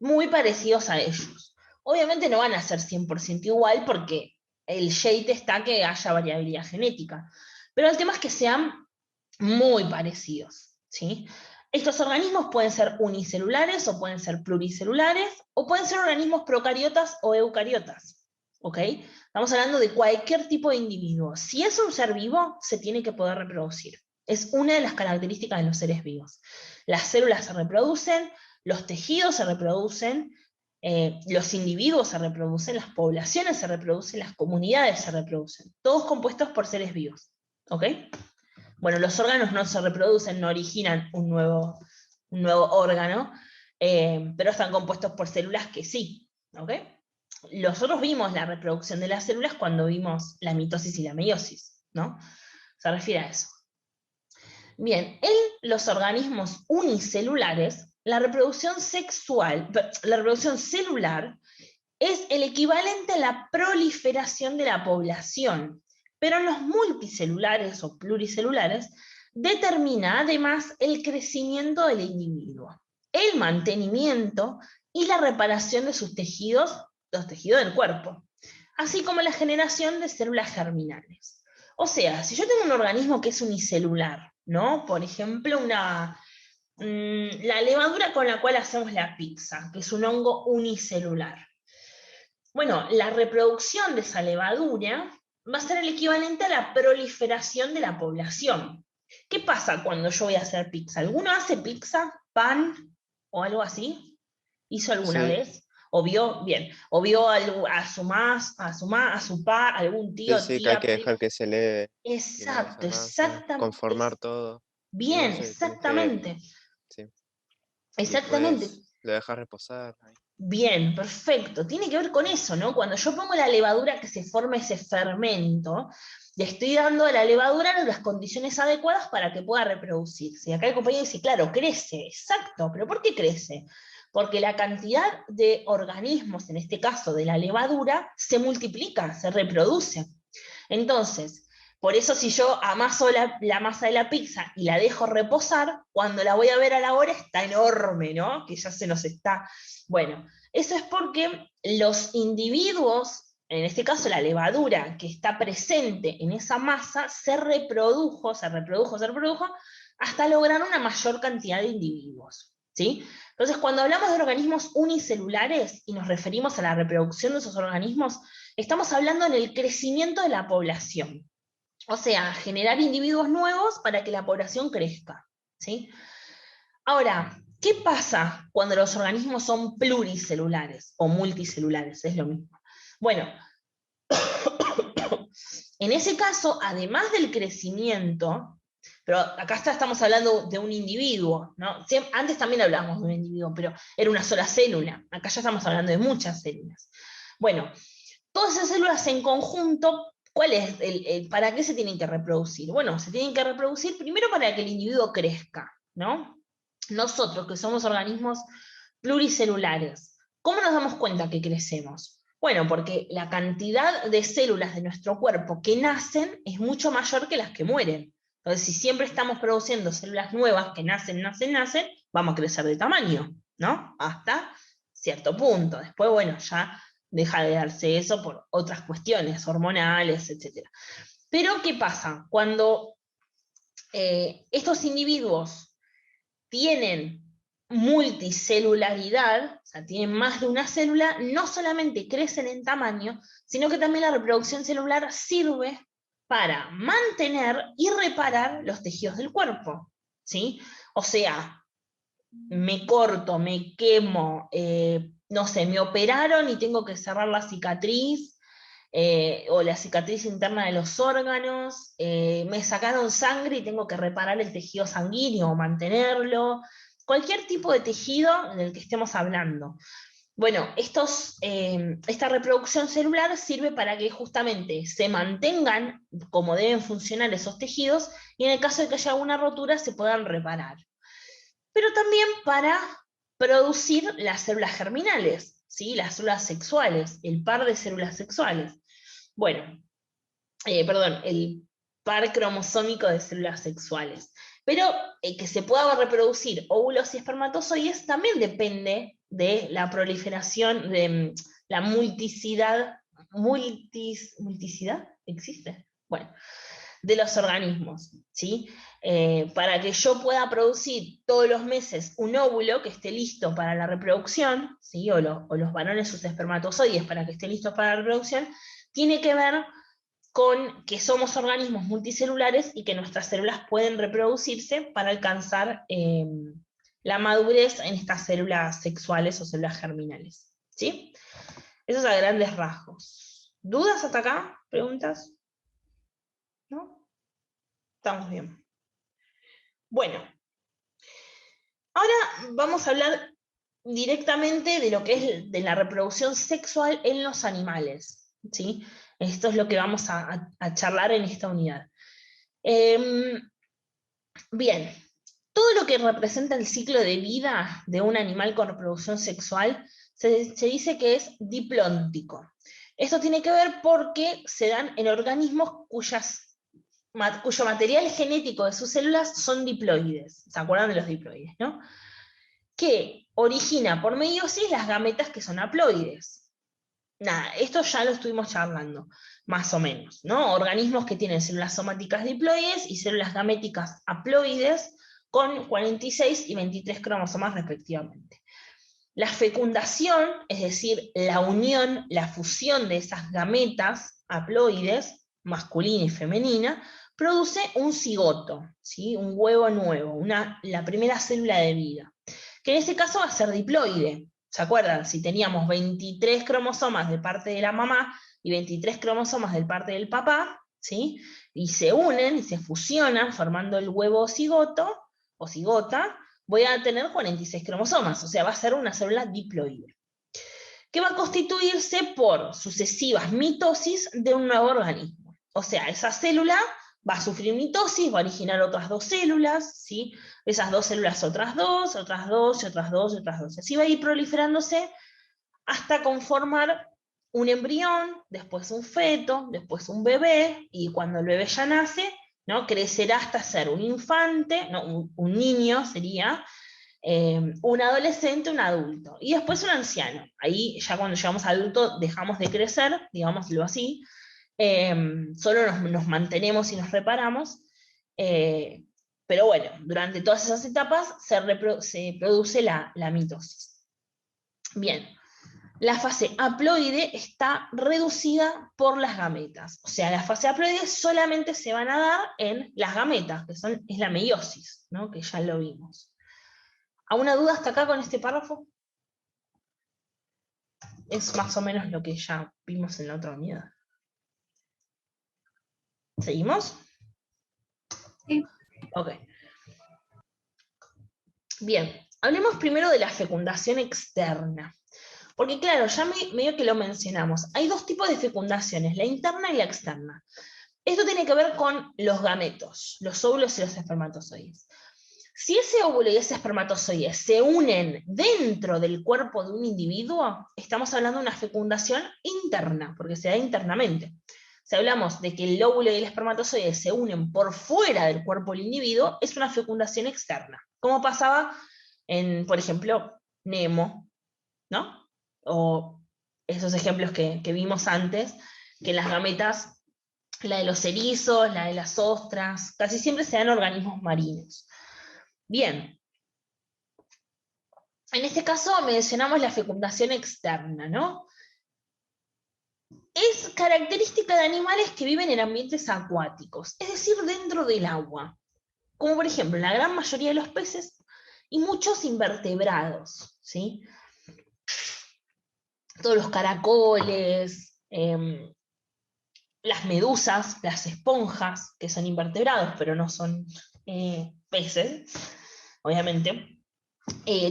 muy parecidos a ellos. Obviamente no van a ser 100% igual porque el shade está que haya variabilidad genética, pero el tema es que sean muy parecidos, ¿sí? Estos organismos pueden ser unicelulares o pueden ser pluricelulares o pueden ser organismos procariotas o eucariotas, ¿ok? Estamos hablando de cualquier tipo de individuo. Si es un ser vivo, se tiene que poder reproducir. Es una de las características de los seres vivos. Las células se reproducen, los tejidos se reproducen, los individuos se reproducen, las poblaciones se reproducen, las comunidades se reproducen. Todos compuestos por seres vivos, ¿ok? Bueno, los órganos no se reproducen, no originan un nuevo órgano, pero están compuestos por células que sí, ¿ok? Nosotros vimos la reproducción de las células cuando vimos la mitosis y la meiosis, ¿no? Se refiere a eso. Bien, en los organismos unicelulares, la reproducción celular es el equivalente a la proliferación de la población, pero en los multicelulares o pluricelulares determina además el crecimiento del individuo, el mantenimiento y la reparación de sus tejidos, los tejidos del cuerpo, así como la generación de células germinales. O sea, si yo tengo un organismo que es unicelular, ¿no? Por ejemplo, la levadura con la cual hacemos la pizza, que es un hongo unicelular. Bueno, la reproducción de esa levadura va a ser el equivalente a la proliferación de la población. ¿Qué pasa cuando yo voy a hacer pizza? ¿Alguno hace pizza, pan o algo así? ¿Hizo alguna vez? ¿O vio, bien, o vio a su pa, algún tío, Sí, que hay tía, que dejar que se eleve y no Exacto, hacer nada, conformar todo. bien, No, sí, tenés que, exactamente. sí. Y Exactamente. después lo dejas reposar. Ahí. Bien, perfecto. Tiene que ver con eso, ¿no? Cuando yo pongo la levadura que se forme ese fermento, le estoy dando a la levadura las condiciones adecuadas para que pueda reproducirse. Y acá el compañero dice, claro, crece, exacto, pero ¿por qué crece? Porque la cantidad de organismos, en este caso de la levadura, se multiplica, se reproduce. Entonces, por eso si yo amaso la masa de la pizza y la dejo reposar, cuando la voy a ver a la hora está enorme, ¿no? Que ya se nos está... Bueno, eso es porque los individuos, en este caso la levadura que está presente en esa masa, se reprodujo, hasta lograr una mayor cantidad de individuos, ¿sí? Entonces, cuando hablamos de organismos unicelulares y nos referimos a la reproducción de esos organismos, estamos hablando en el crecimiento de la población. O sea, generar individuos nuevos para que la población crezca, ¿sí? Ahora, ¿qué pasa cuando los organismos son pluricelulares o multicelulares? Es lo mismo. Bueno, en ese caso, además del crecimiento, pero acá estamos hablando de un individuo, ¿no? Antes también hablábamos de un individuo, pero era una sola célula. Acá ya estamos hablando de muchas células. Bueno, todas esas células en conjunto, ¿cuál es para qué se tienen que reproducir? Bueno, se tienen que reproducir primero para que el individuo crezca, ¿no? Nosotros, que somos organismos pluricelulares, ¿cómo nos damos cuenta que crecemos? Bueno, porque la cantidad de células de nuestro cuerpo que nacen es mucho mayor que las que mueren. Entonces, si siempre estamos produciendo células nuevas que nacen, vamos a crecer de tamaño, ¿no? Hasta cierto punto. Después, bueno, ya deja de darse eso por otras cuestiones hormonales, etc. Pero, ¿qué pasa? Cuando estos individuos tienen multicelularidad, o sea, tienen más de una célula, no solamente crecen en tamaño, sino que también la reproducción celular sirve para mantener y reparar los tejidos del cuerpo, ¿sí? O sea, me corto, me quemo, no sé, me operaron y tengo que cerrar la cicatriz, o la cicatriz interna de los órganos, me sacaron sangre y tengo que reparar el tejido sanguíneo o mantenerlo, cualquier tipo de tejido del que estemos hablando. Bueno, esta reproducción celular sirve para que justamente se mantengan como deben funcionar esos tejidos y en el caso de que haya una rotura se puedan reparar. Pero también para producir las células germinales, ¿sí? Las células sexuales, el par de células sexuales. Bueno, el par cromosómico de células sexuales. Pero que se pueda reproducir óvulos y espermatozoides también depende de la proliferación, de la multicidad, ¿multicidad? ¿Existe? Bueno, de los organismos, ¿sí? Para que yo pueda producir todos los meses un óvulo que esté listo para la reproducción, ¿sí? o los varones sus espermatozoides para que estén listos para la reproducción, tiene que ver con que somos organismos multicelulares y que nuestras células pueden reproducirse para alcanzar la madurez en estas células sexuales o células germinales, ¿sí? Eso es a grandes rasgos. ¿Dudas hasta acá? ¿Preguntas? ¿No? Estamos bien. Bueno, ahora vamos a hablar directamente de lo que es de la reproducción sexual en los animales, ¿sí? Esto es lo que vamos a charlar en esta unidad. Bien, todo lo que representa el ciclo de vida de un animal con reproducción sexual se dice que es diplóntico. Esto tiene que ver porque se dan en organismos cuyo material genético de sus células son diploides. ¿Se acuerdan de los diploides, no? Que origina por meiosis las gametas que son haploides. Nada, esto ya lo estuvimos charlando, más o menos, ¿no? Organismos que tienen células somáticas diploides y células gaméticas haploides con 46 y 23 cromosomas respectivamente. La fecundación, es decir, la unión, la fusión de esas gametas haploides, masculina y femenina, produce un cigoto, ¿sí? Un huevo nuevo, la primera célula de vida, que en este caso va a ser diploide. ¿Se acuerdan? Si teníamos 23 cromosomas de parte de la mamá y 23 cromosomas de parte del papá, ¿sí? Y se unen y se fusionan formando el huevo cigoto o cigota, voy a tener 46 cromosomas, o sea, va a ser una célula diploide, que va a constituirse por sucesivas mitosis de un nuevo organismo. O sea, esa célula va a sufrir mitosis, va a originar otras 2 células, ¿sí? Esas 2 células otras 2, otras 2, y otras 2, y otras 2. Así va a ir proliferándose hasta conformar un embrión, después un feto, después un bebé, y cuando el bebé ya nace, ¿no? Crecerá hasta ser un infante, no, un niño sería, un adolescente, un adulto, y después un anciano. Ahí ya cuando llegamos a adulto dejamos de crecer, digámoslo así, solo nos mantenemos y nos reparamos, pero bueno, durante todas esas etapas se produce la mitosis. Bien, la fase haploide está reducida por las gametas. O sea, la fase haploide solamente se van a dar en las gametas, que es la meiosis, ¿no? Que ya lo vimos. ¿Alguna duda hasta acá con este párrafo? Es más o menos lo que ya vimos en la otra unidad. ¿Seguimos? Sí. Ok. Bien, hablemos primero de la fecundación externa. Porque claro, ya medio que lo mencionamos. Hay 2 tipos de fecundaciones, la interna y la externa. Esto tiene que ver con los gametos, los óvulos y los espermatozoides. Si ese óvulo y ese espermatozoide se unen dentro del cuerpo de un individuo, estamos hablando de una fecundación interna, porque se da internamente. Si hablamos de que el óvulo y el espermatozoide se unen por fuera del cuerpo del individuo, es una fecundación externa. Como pasaba en, por ejemplo, Nemo, ¿no? O esos ejemplos que vimos antes, que las gametas, la de los erizos, la de las ostras, casi siempre se dan organismos marinos. Bien, en este caso mencionamos la fecundación externa, ¿no? Es característica de animales que viven en ambientes acuáticos, es decir, dentro del agua, como por ejemplo la gran mayoría de los peces y muchos invertebrados, ¿sí? Todos los caracoles, las medusas, las esponjas, que son invertebrados, pero no son peces, obviamente.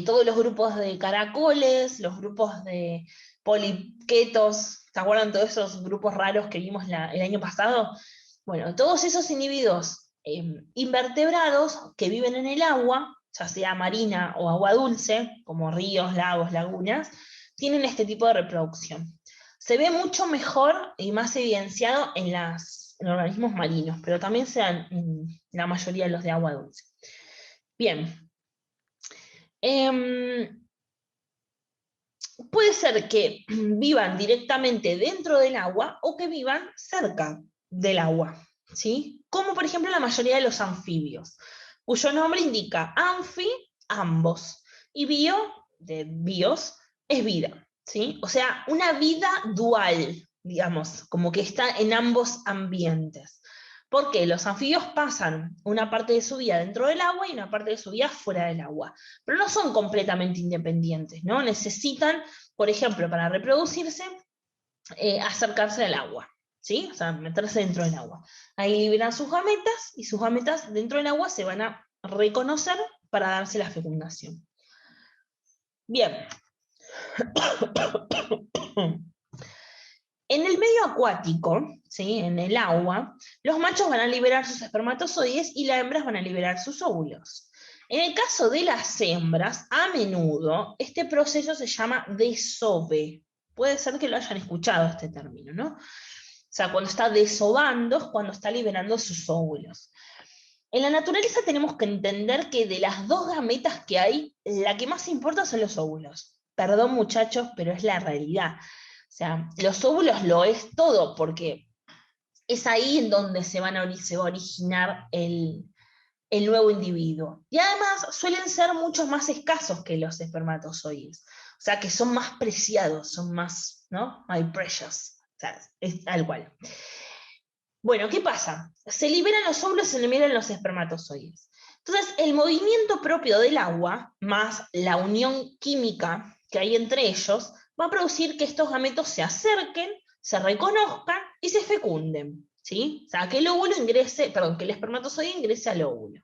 Todos los grupos de caracoles, los grupos de poliquetos, ¿se acuerdan todos esos grupos raros que vimos el año pasado? Bueno, todos esos individuos invertebrados que viven en el agua, ya sea marina o agua dulce, como ríos, lagos, lagunas, tienen este tipo de reproducción. Se ve mucho mejor y más evidenciado en organismos marinos, pero también se dan en la mayoría de los de agua dulce. Bien. Puede ser que vivan directamente dentro del agua o que vivan cerca del agua, ¿sí? Como por ejemplo la mayoría de los anfibios, cuyo nombre indica anfi, ambos, y bio, de bios, es vida, ¿sí? O sea, una vida dual, digamos, como que está en ambos ambientes. Porque los anfibios pasan una parte de su vida dentro del agua y una parte de su vida fuera del agua. Pero no son completamente independientes, ¿no? Necesitan, por ejemplo, para reproducirse, acercarse al agua, ¿sí? O sea, meterse dentro del agua. Ahí liberan sus gametas y sus gametas dentro del agua se van a reconocer para darse la fecundación. Bien. En el medio acuático, ¿sí? En el agua, los machos van a liberar sus espermatozoides y las hembras van a liberar sus óvulos. En el caso de las hembras, a menudo, este proceso se llama desove. Puede ser que lo hayan escuchado este término, ¿no? O sea, cuando está desovando es cuando está liberando sus óvulos. En la naturaleza tenemos que entender que de las 2 gametas que hay, la que más importa son los óvulos. Perdón muchachos, pero es la realidad. O sea, los óvulos lo es todo, porque es ahí en donde se va a originar el nuevo individuo. Y además suelen ser mucho más escasos que los espermatozoides. O sea, que son más preciados, son más, ¿no? My precious. O sea, es tal cual. Bueno, ¿qué pasa? Se liberan los óvulos y se liberan los espermatozoides. Entonces, el movimiento propio del agua, más la unión química que hay entre ellos, va a producir que estos gametos se acerquen, se reconozcan y se fecunden, ¿sí? O sea, que que el espermatozoide ingrese al óvulo.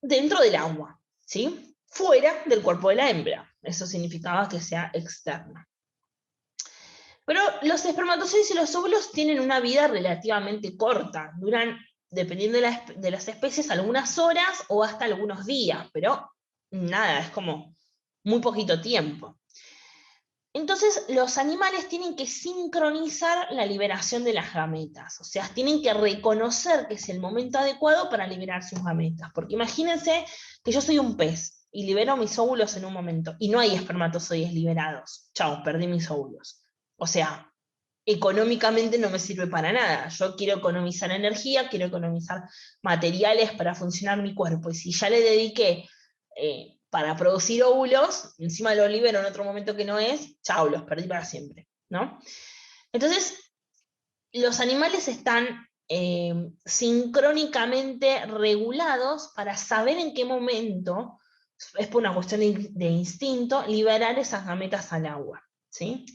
Dentro del agua, ¿sí? Fuera del cuerpo de la hembra. Eso significaba que sea externa. Pero los espermatozoides y los óvulos tienen una vida relativamente corta, duran, dependiendo de las especies, algunas horas o hasta algunos días, pero nada, es como muy poquito tiempo. Entonces, los animales tienen que sincronizar la liberación de las gametas, o sea, tienen que reconocer que es el momento adecuado para liberar sus gametas, porque imagínense que yo soy un pez y libero mis óvulos en un momento, y no hay espermatozoides liberados. Chao, perdí mis óvulos. O sea, económicamente no me sirve para nada. Yo quiero economizar energía, quiero economizar materiales para funcionar mi cuerpo, y si ya le dediqué para producir óvulos, encima lo libero en otro momento que no es, chao, los perdí para siempre, ¿no? Entonces, los animales están sincrónicamente regulados para saber en qué momento, es por una cuestión de instinto, liberar esas gametas al agua, ¿sí?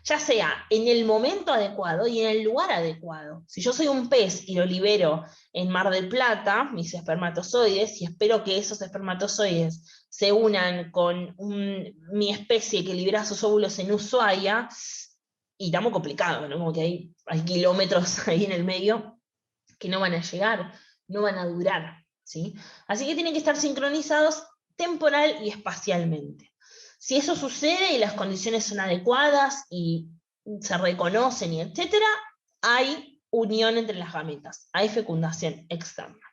Ya sea en el momento adecuado y en el lugar adecuado. Si yo soy un pez y lo libero en Mar del Plata, mis espermatozoides, y espero que esos espermatozoides se unan con mi especie que libera sus óvulos en Ushuaia, y estamos complicados, ¿no? Como que hay kilómetros ahí en el medio que no van a llegar, no van a durar, ¿sí? Así que tienen que estar sincronizados temporal y espacialmente. Si eso sucede y las condiciones son adecuadas y se reconocen y etcétera, hay unión entre las gametas, hay fecundación externa.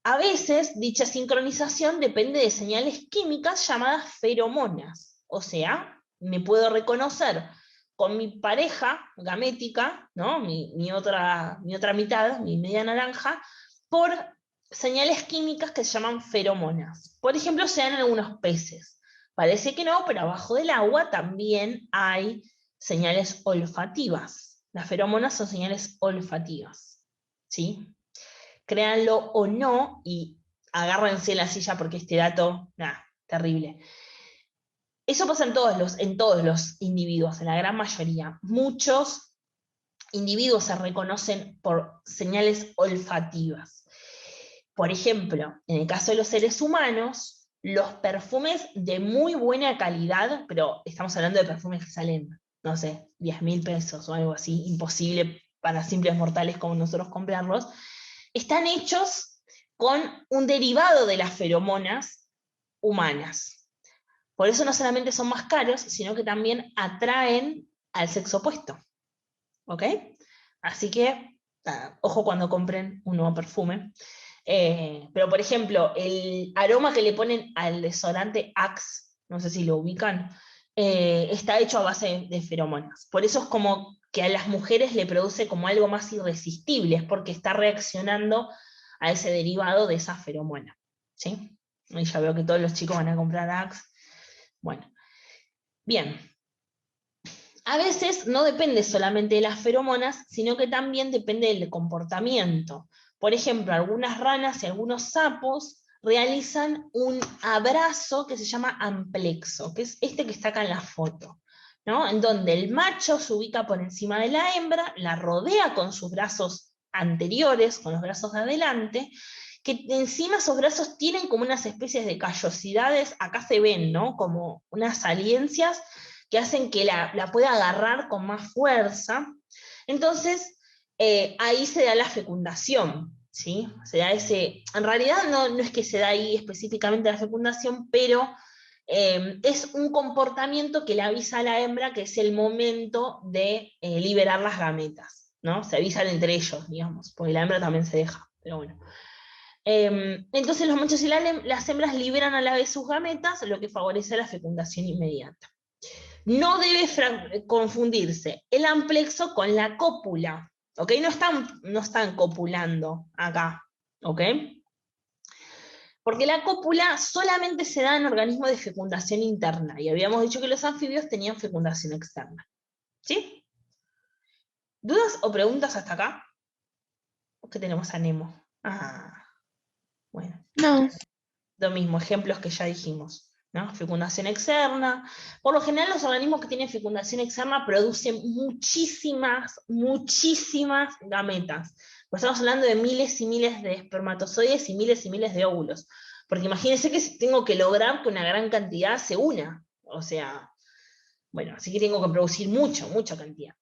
A veces dicha sincronización depende de señales químicas llamadas feromonas, o sea, me puedo reconocer con mi pareja gamética, ¿no? mi otra mitad, mi media naranja, por señales químicas que se llaman feromonas. Por ejemplo, se dan en algunos peces. Parece que no, pero abajo del agua también hay señales olfativas. Las feromonas son señales olfativas, ¿sí? Créanlo o no, y agárrense la silla porque este dato, nada, terrible. Eso pasa en todos los individuos, en la gran mayoría. Muchos individuos se reconocen por señales olfativas. Por ejemplo, en el caso de los seres humanos, los perfumes de muy buena calidad, pero estamos hablando de perfumes que salen, no sé, 10.000 pesos o algo así, imposible para simples mortales como nosotros comprarlos, están hechos con un derivado de las feromonas humanas. Por eso no solamente son más caros, sino que también atraen al sexo opuesto. ¿Ok? Así que, ojo cuando compren un nuevo perfume. Pero, por ejemplo, el aroma que le ponen al desodorante Axe, no sé si lo ubican, está hecho a base de feromonas. Por eso es como que a las mujeres le produce como algo más irresistible, es porque está reaccionando a ese derivado de esa feromona. ¿Sí? Y ya veo que todos los chicos van a comprar Axe. Bueno, bien. A veces no depende solamente de las feromonas, sino que también depende del comportamiento. Por ejemplo, algunas ranas y algunos sapos realizan un abrazo que se llama amplexo, que es este que está acá en la foto, ¿no? En donde el macho se ubica por encima de la hembra, la rodea con sus brazos anteriores, con los brazos de adelante, que encima esos brazos tienen como unas especies de callosidades, acá se ven, ¿no? Como unas saliencias que hacen que la pueda agarrar con más fuerza. Entonces, ahí se da la fecundación, ¿sí? Se da en realidad no es que se da ahí específicamente la fecundación, pero es un comportamiento que le avisa a la hembra que es el momento de liberar las gametas, ¿no? Se avisan entre ellos, digamos, porque la hembra también se deja, pero bueno. Entonces los machos y las hembras liberan a la vez sus gametas, lo que favorece la fecundación inmediata. No debe confundirse el amplexo con la cópula, ¿ok? No están copulando acá, ¿ok? Porque la cópula solamente se da en organismos de fecundación interna, y habíamos dicho que los anfibios tenían fecundación externa. ¿Sí? ¿Dudas o preguntas hasta acá? ¿O qué tenemos a Nemo? Bueno. No. Lo mismo, ejemplos que ya dijimos, ¿no? Fecundación externa. Por lo general, los organismos que tienen fecundación externa producen muchísimas gametas. Pues estamos hablando de miles y miles de espermatozoides y miles de óvulos. Porque imagínense que tengo que lograr que una gran cantidad se una. O sea, Bueno, así que tengo que producir mucha cantidad.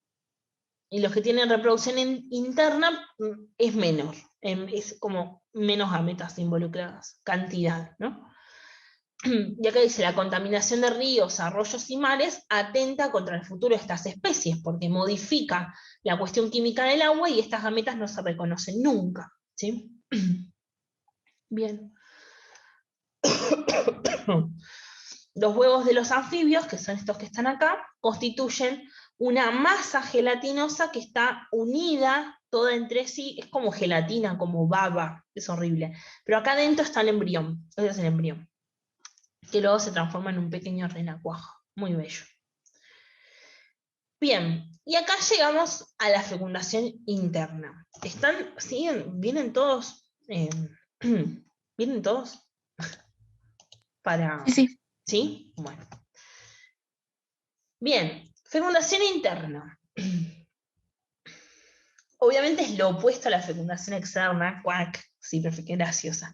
Y los que tienen reproducción interna es menor, es como menos gametas involucradas, cantidad, ¿no? Y acá dice, la contaminación de ríos, arroyos y mares atenta contra el futuro de estas especies, porque modifica la cuestión química del agua y estas gametas no se reconocen nunca, ¿sí? Bien. Los huevos de los anfibios, que son estos que están acá, constituyen una masa gelatinosa que está unida toda entre sí, es como gelatina, como baba, es horrible. Pero acá adentro está el embrión, ese es el embrión, que luego se transforma en un pequeño renacuajo, muy bello. Bien, y acá llegamos a la fecundación interna. ¿Siguen? ¿Vienen todos? ¿Vienen todos? Sí. ¿Sí? Bueno. Bien, fecundación interna. Obviamente es lo opuesto a la fecundación externa, cuac, sí, perfecto, qué graciosa.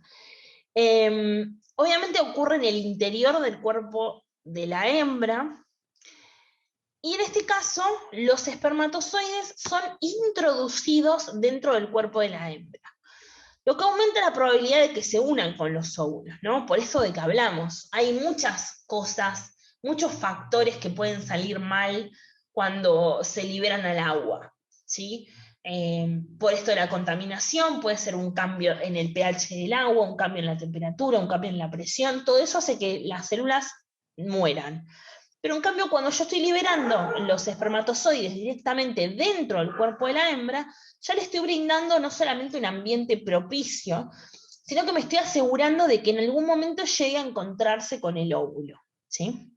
Obviamente ocurre en el interior del cuerpo de la hembra, y en este caso los espermatozoides son introducidos dentro del cuerpo de la hembra, lo que aumenta la probabilidad de que se unan con los óvulos, ¿no? Por eso de que hablamos, hay muchas cosas, muchos factores que pueden salir mal cuando se liberan al agua, ¿sí? Por esto de la contaminación, puede ser un cambio en el pH del agua, un cambio en la temperatura, un cambio en la presión, todo eso hace que las células mueran. Pero en cambio, cuando yo estoy liberando los espermatozoides directamente dentro del cuerpo de la hembra, ya le estoy brindando no solamente un ambiente propicio, sino que me estoy asegurando de que en algún momento llegue a encontrarse con el óvulo, ¿sí?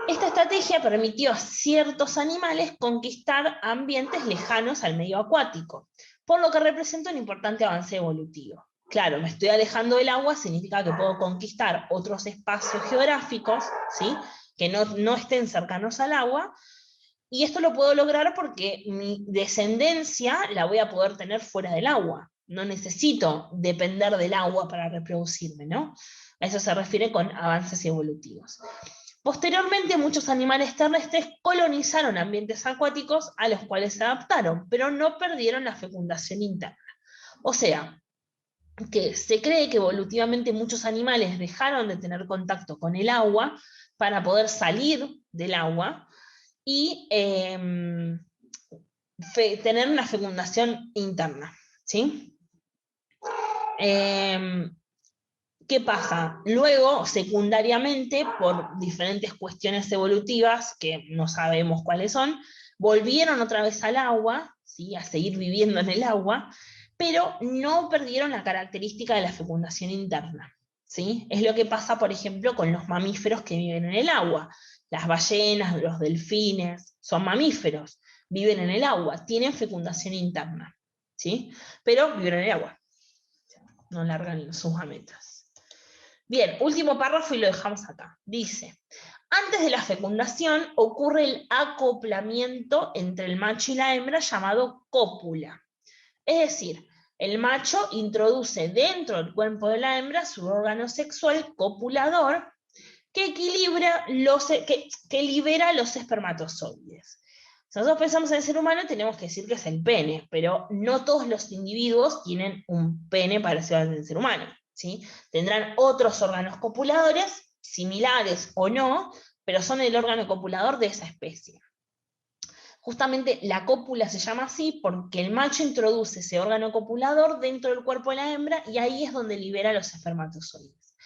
Esta estrategia permitió a ciertos animales conquistar ambientes lejanos al medio acuático, por lo que representa un importante avance evolutivo. Claro, me estoy alejando del agua, significa que puedo conquistar otros espacios geográficos, ¿sí? Que no estén cercanos al agua, y esto lo puedo lograr porque mi descendencia la voy a poder tener fuera del agua. No necesito depender del agua para reproducirme, ¿no? A eso se refiere con avances evolutivos. Posteriormente, muchos animales terrestres colonizaron ambientes acuáticos a los cuales se adaptaron, pero no perdieron la fecundación interna. O sea, que se cree que evolutivamente muchos animales dejaron de tener contacto con el agua para poder salir del agua y tener una fecundación interna, ¿sí? ¿Qué pasa? Luego, secundariamente, por diferentes cuestiones evolutivas, que no sabemos cuáles son, volvieron otra vez al agua, ¿sí? A seguir viviendo en el agua, pero no perdieron la característica de la fecundación interna, ¿sí? Es lo que pasa, por ejemplo, con los mamíferos que viven en el agua. Las ballenas, los delfines, son mamíferos, viven en el agua, tienen fecundación interna, ¿sí? Pero viven en el agua, no largan sus gametas. Bien, último párrafo y lo dejamos acá. Dice, antes de la fecundación ocurre el acoplamiento entre el macho y la hembra llamado cópula. Es decir, el macho introduce dentro del cuerpo de la hembra su órgano sexual copulador que libera los espermatozoides. Si nosotros pensamos en el ser humano, tenemos que decir que es el pene, pero no todos los individuos tienen un pene parecido al del ser humano, ¿sí? Tendrán otros órganos copuladores, similares o no, pero son el órgano copulador de esa especie. Justamente la cópula se llama así porque el macho introduce ese órgano copulador dentro del cuerpo de la hembra y ahí es donde libera los espermatozoides.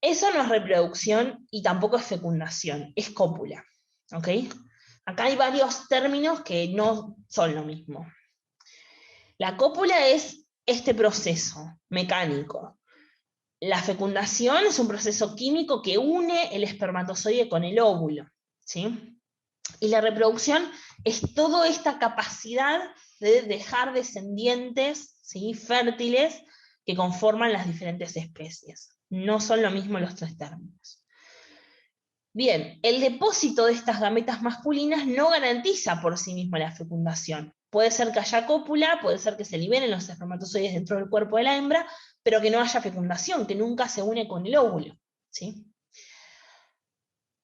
Eso no es reproducción y tampoco es fecundación, es cópula, ¿ok? Acá hay varios términos que no son lo mismo. La cópula es este proceso mecánico. La fecundación es un proceso químico que une el espermatozoide con el óvulo, ¿sí? Y la reproducción es toda esta capacidad de dejar descendientes, ¿sí? Fértiles que conforman las diferentes especies. No son lo mismo los tres términos. Bien, el depósito de estas gametas masculinas no garantiza por sí mismo la fecundación. Puede ser que haya cópula, puede ser que se liberen los espermatozoides dentro del cuerpo de la hembra, pero que no haya fecundación, que nunca se une con el óvulo, ¿sí?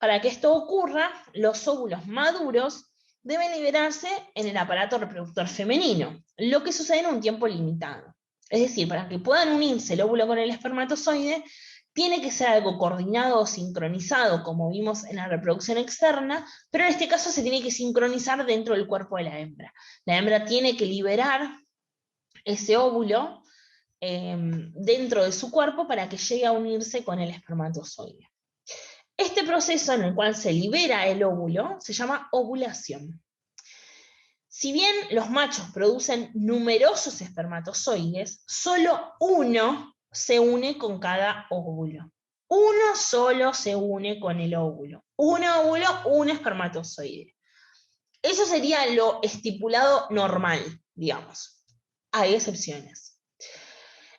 Para que esto ocurra, los óvulos maduros deben liberarse en el aparato reproductor femenino, lo que sucede en un tiempo limitado. Es decir, para que puedan unirse el óvulo con el espermatozoide, tiene que ser algo coordinado o sincronizado, como vimos en la reproducción externa, pero en este caso se tiene que sincronizar dentro del cuerpo de la hembra. La hembra tiene que liberar ese óvulo dentro de su cuerpo para que llegue a unirse con el espermatozoide. Este proceso en el cual se libera el óvulo se llama ovulación. Si bien los machos producen numerosos espermatozoides, solo uno se une con cada óvulo. Uno solo se une con el óvulo. Un óvulo, un espermatozoide. Eso sería lo estipulado normal, digamos. Hay excepciones.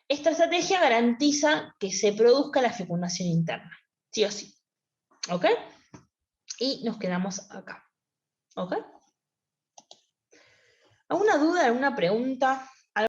Esta estrategia garantiza que se produzca la fecundación interna, sí o sí. ¿Ok? Y nos quedamos acá. ¿Ok? ¿Alguna duda, alguna pregunta?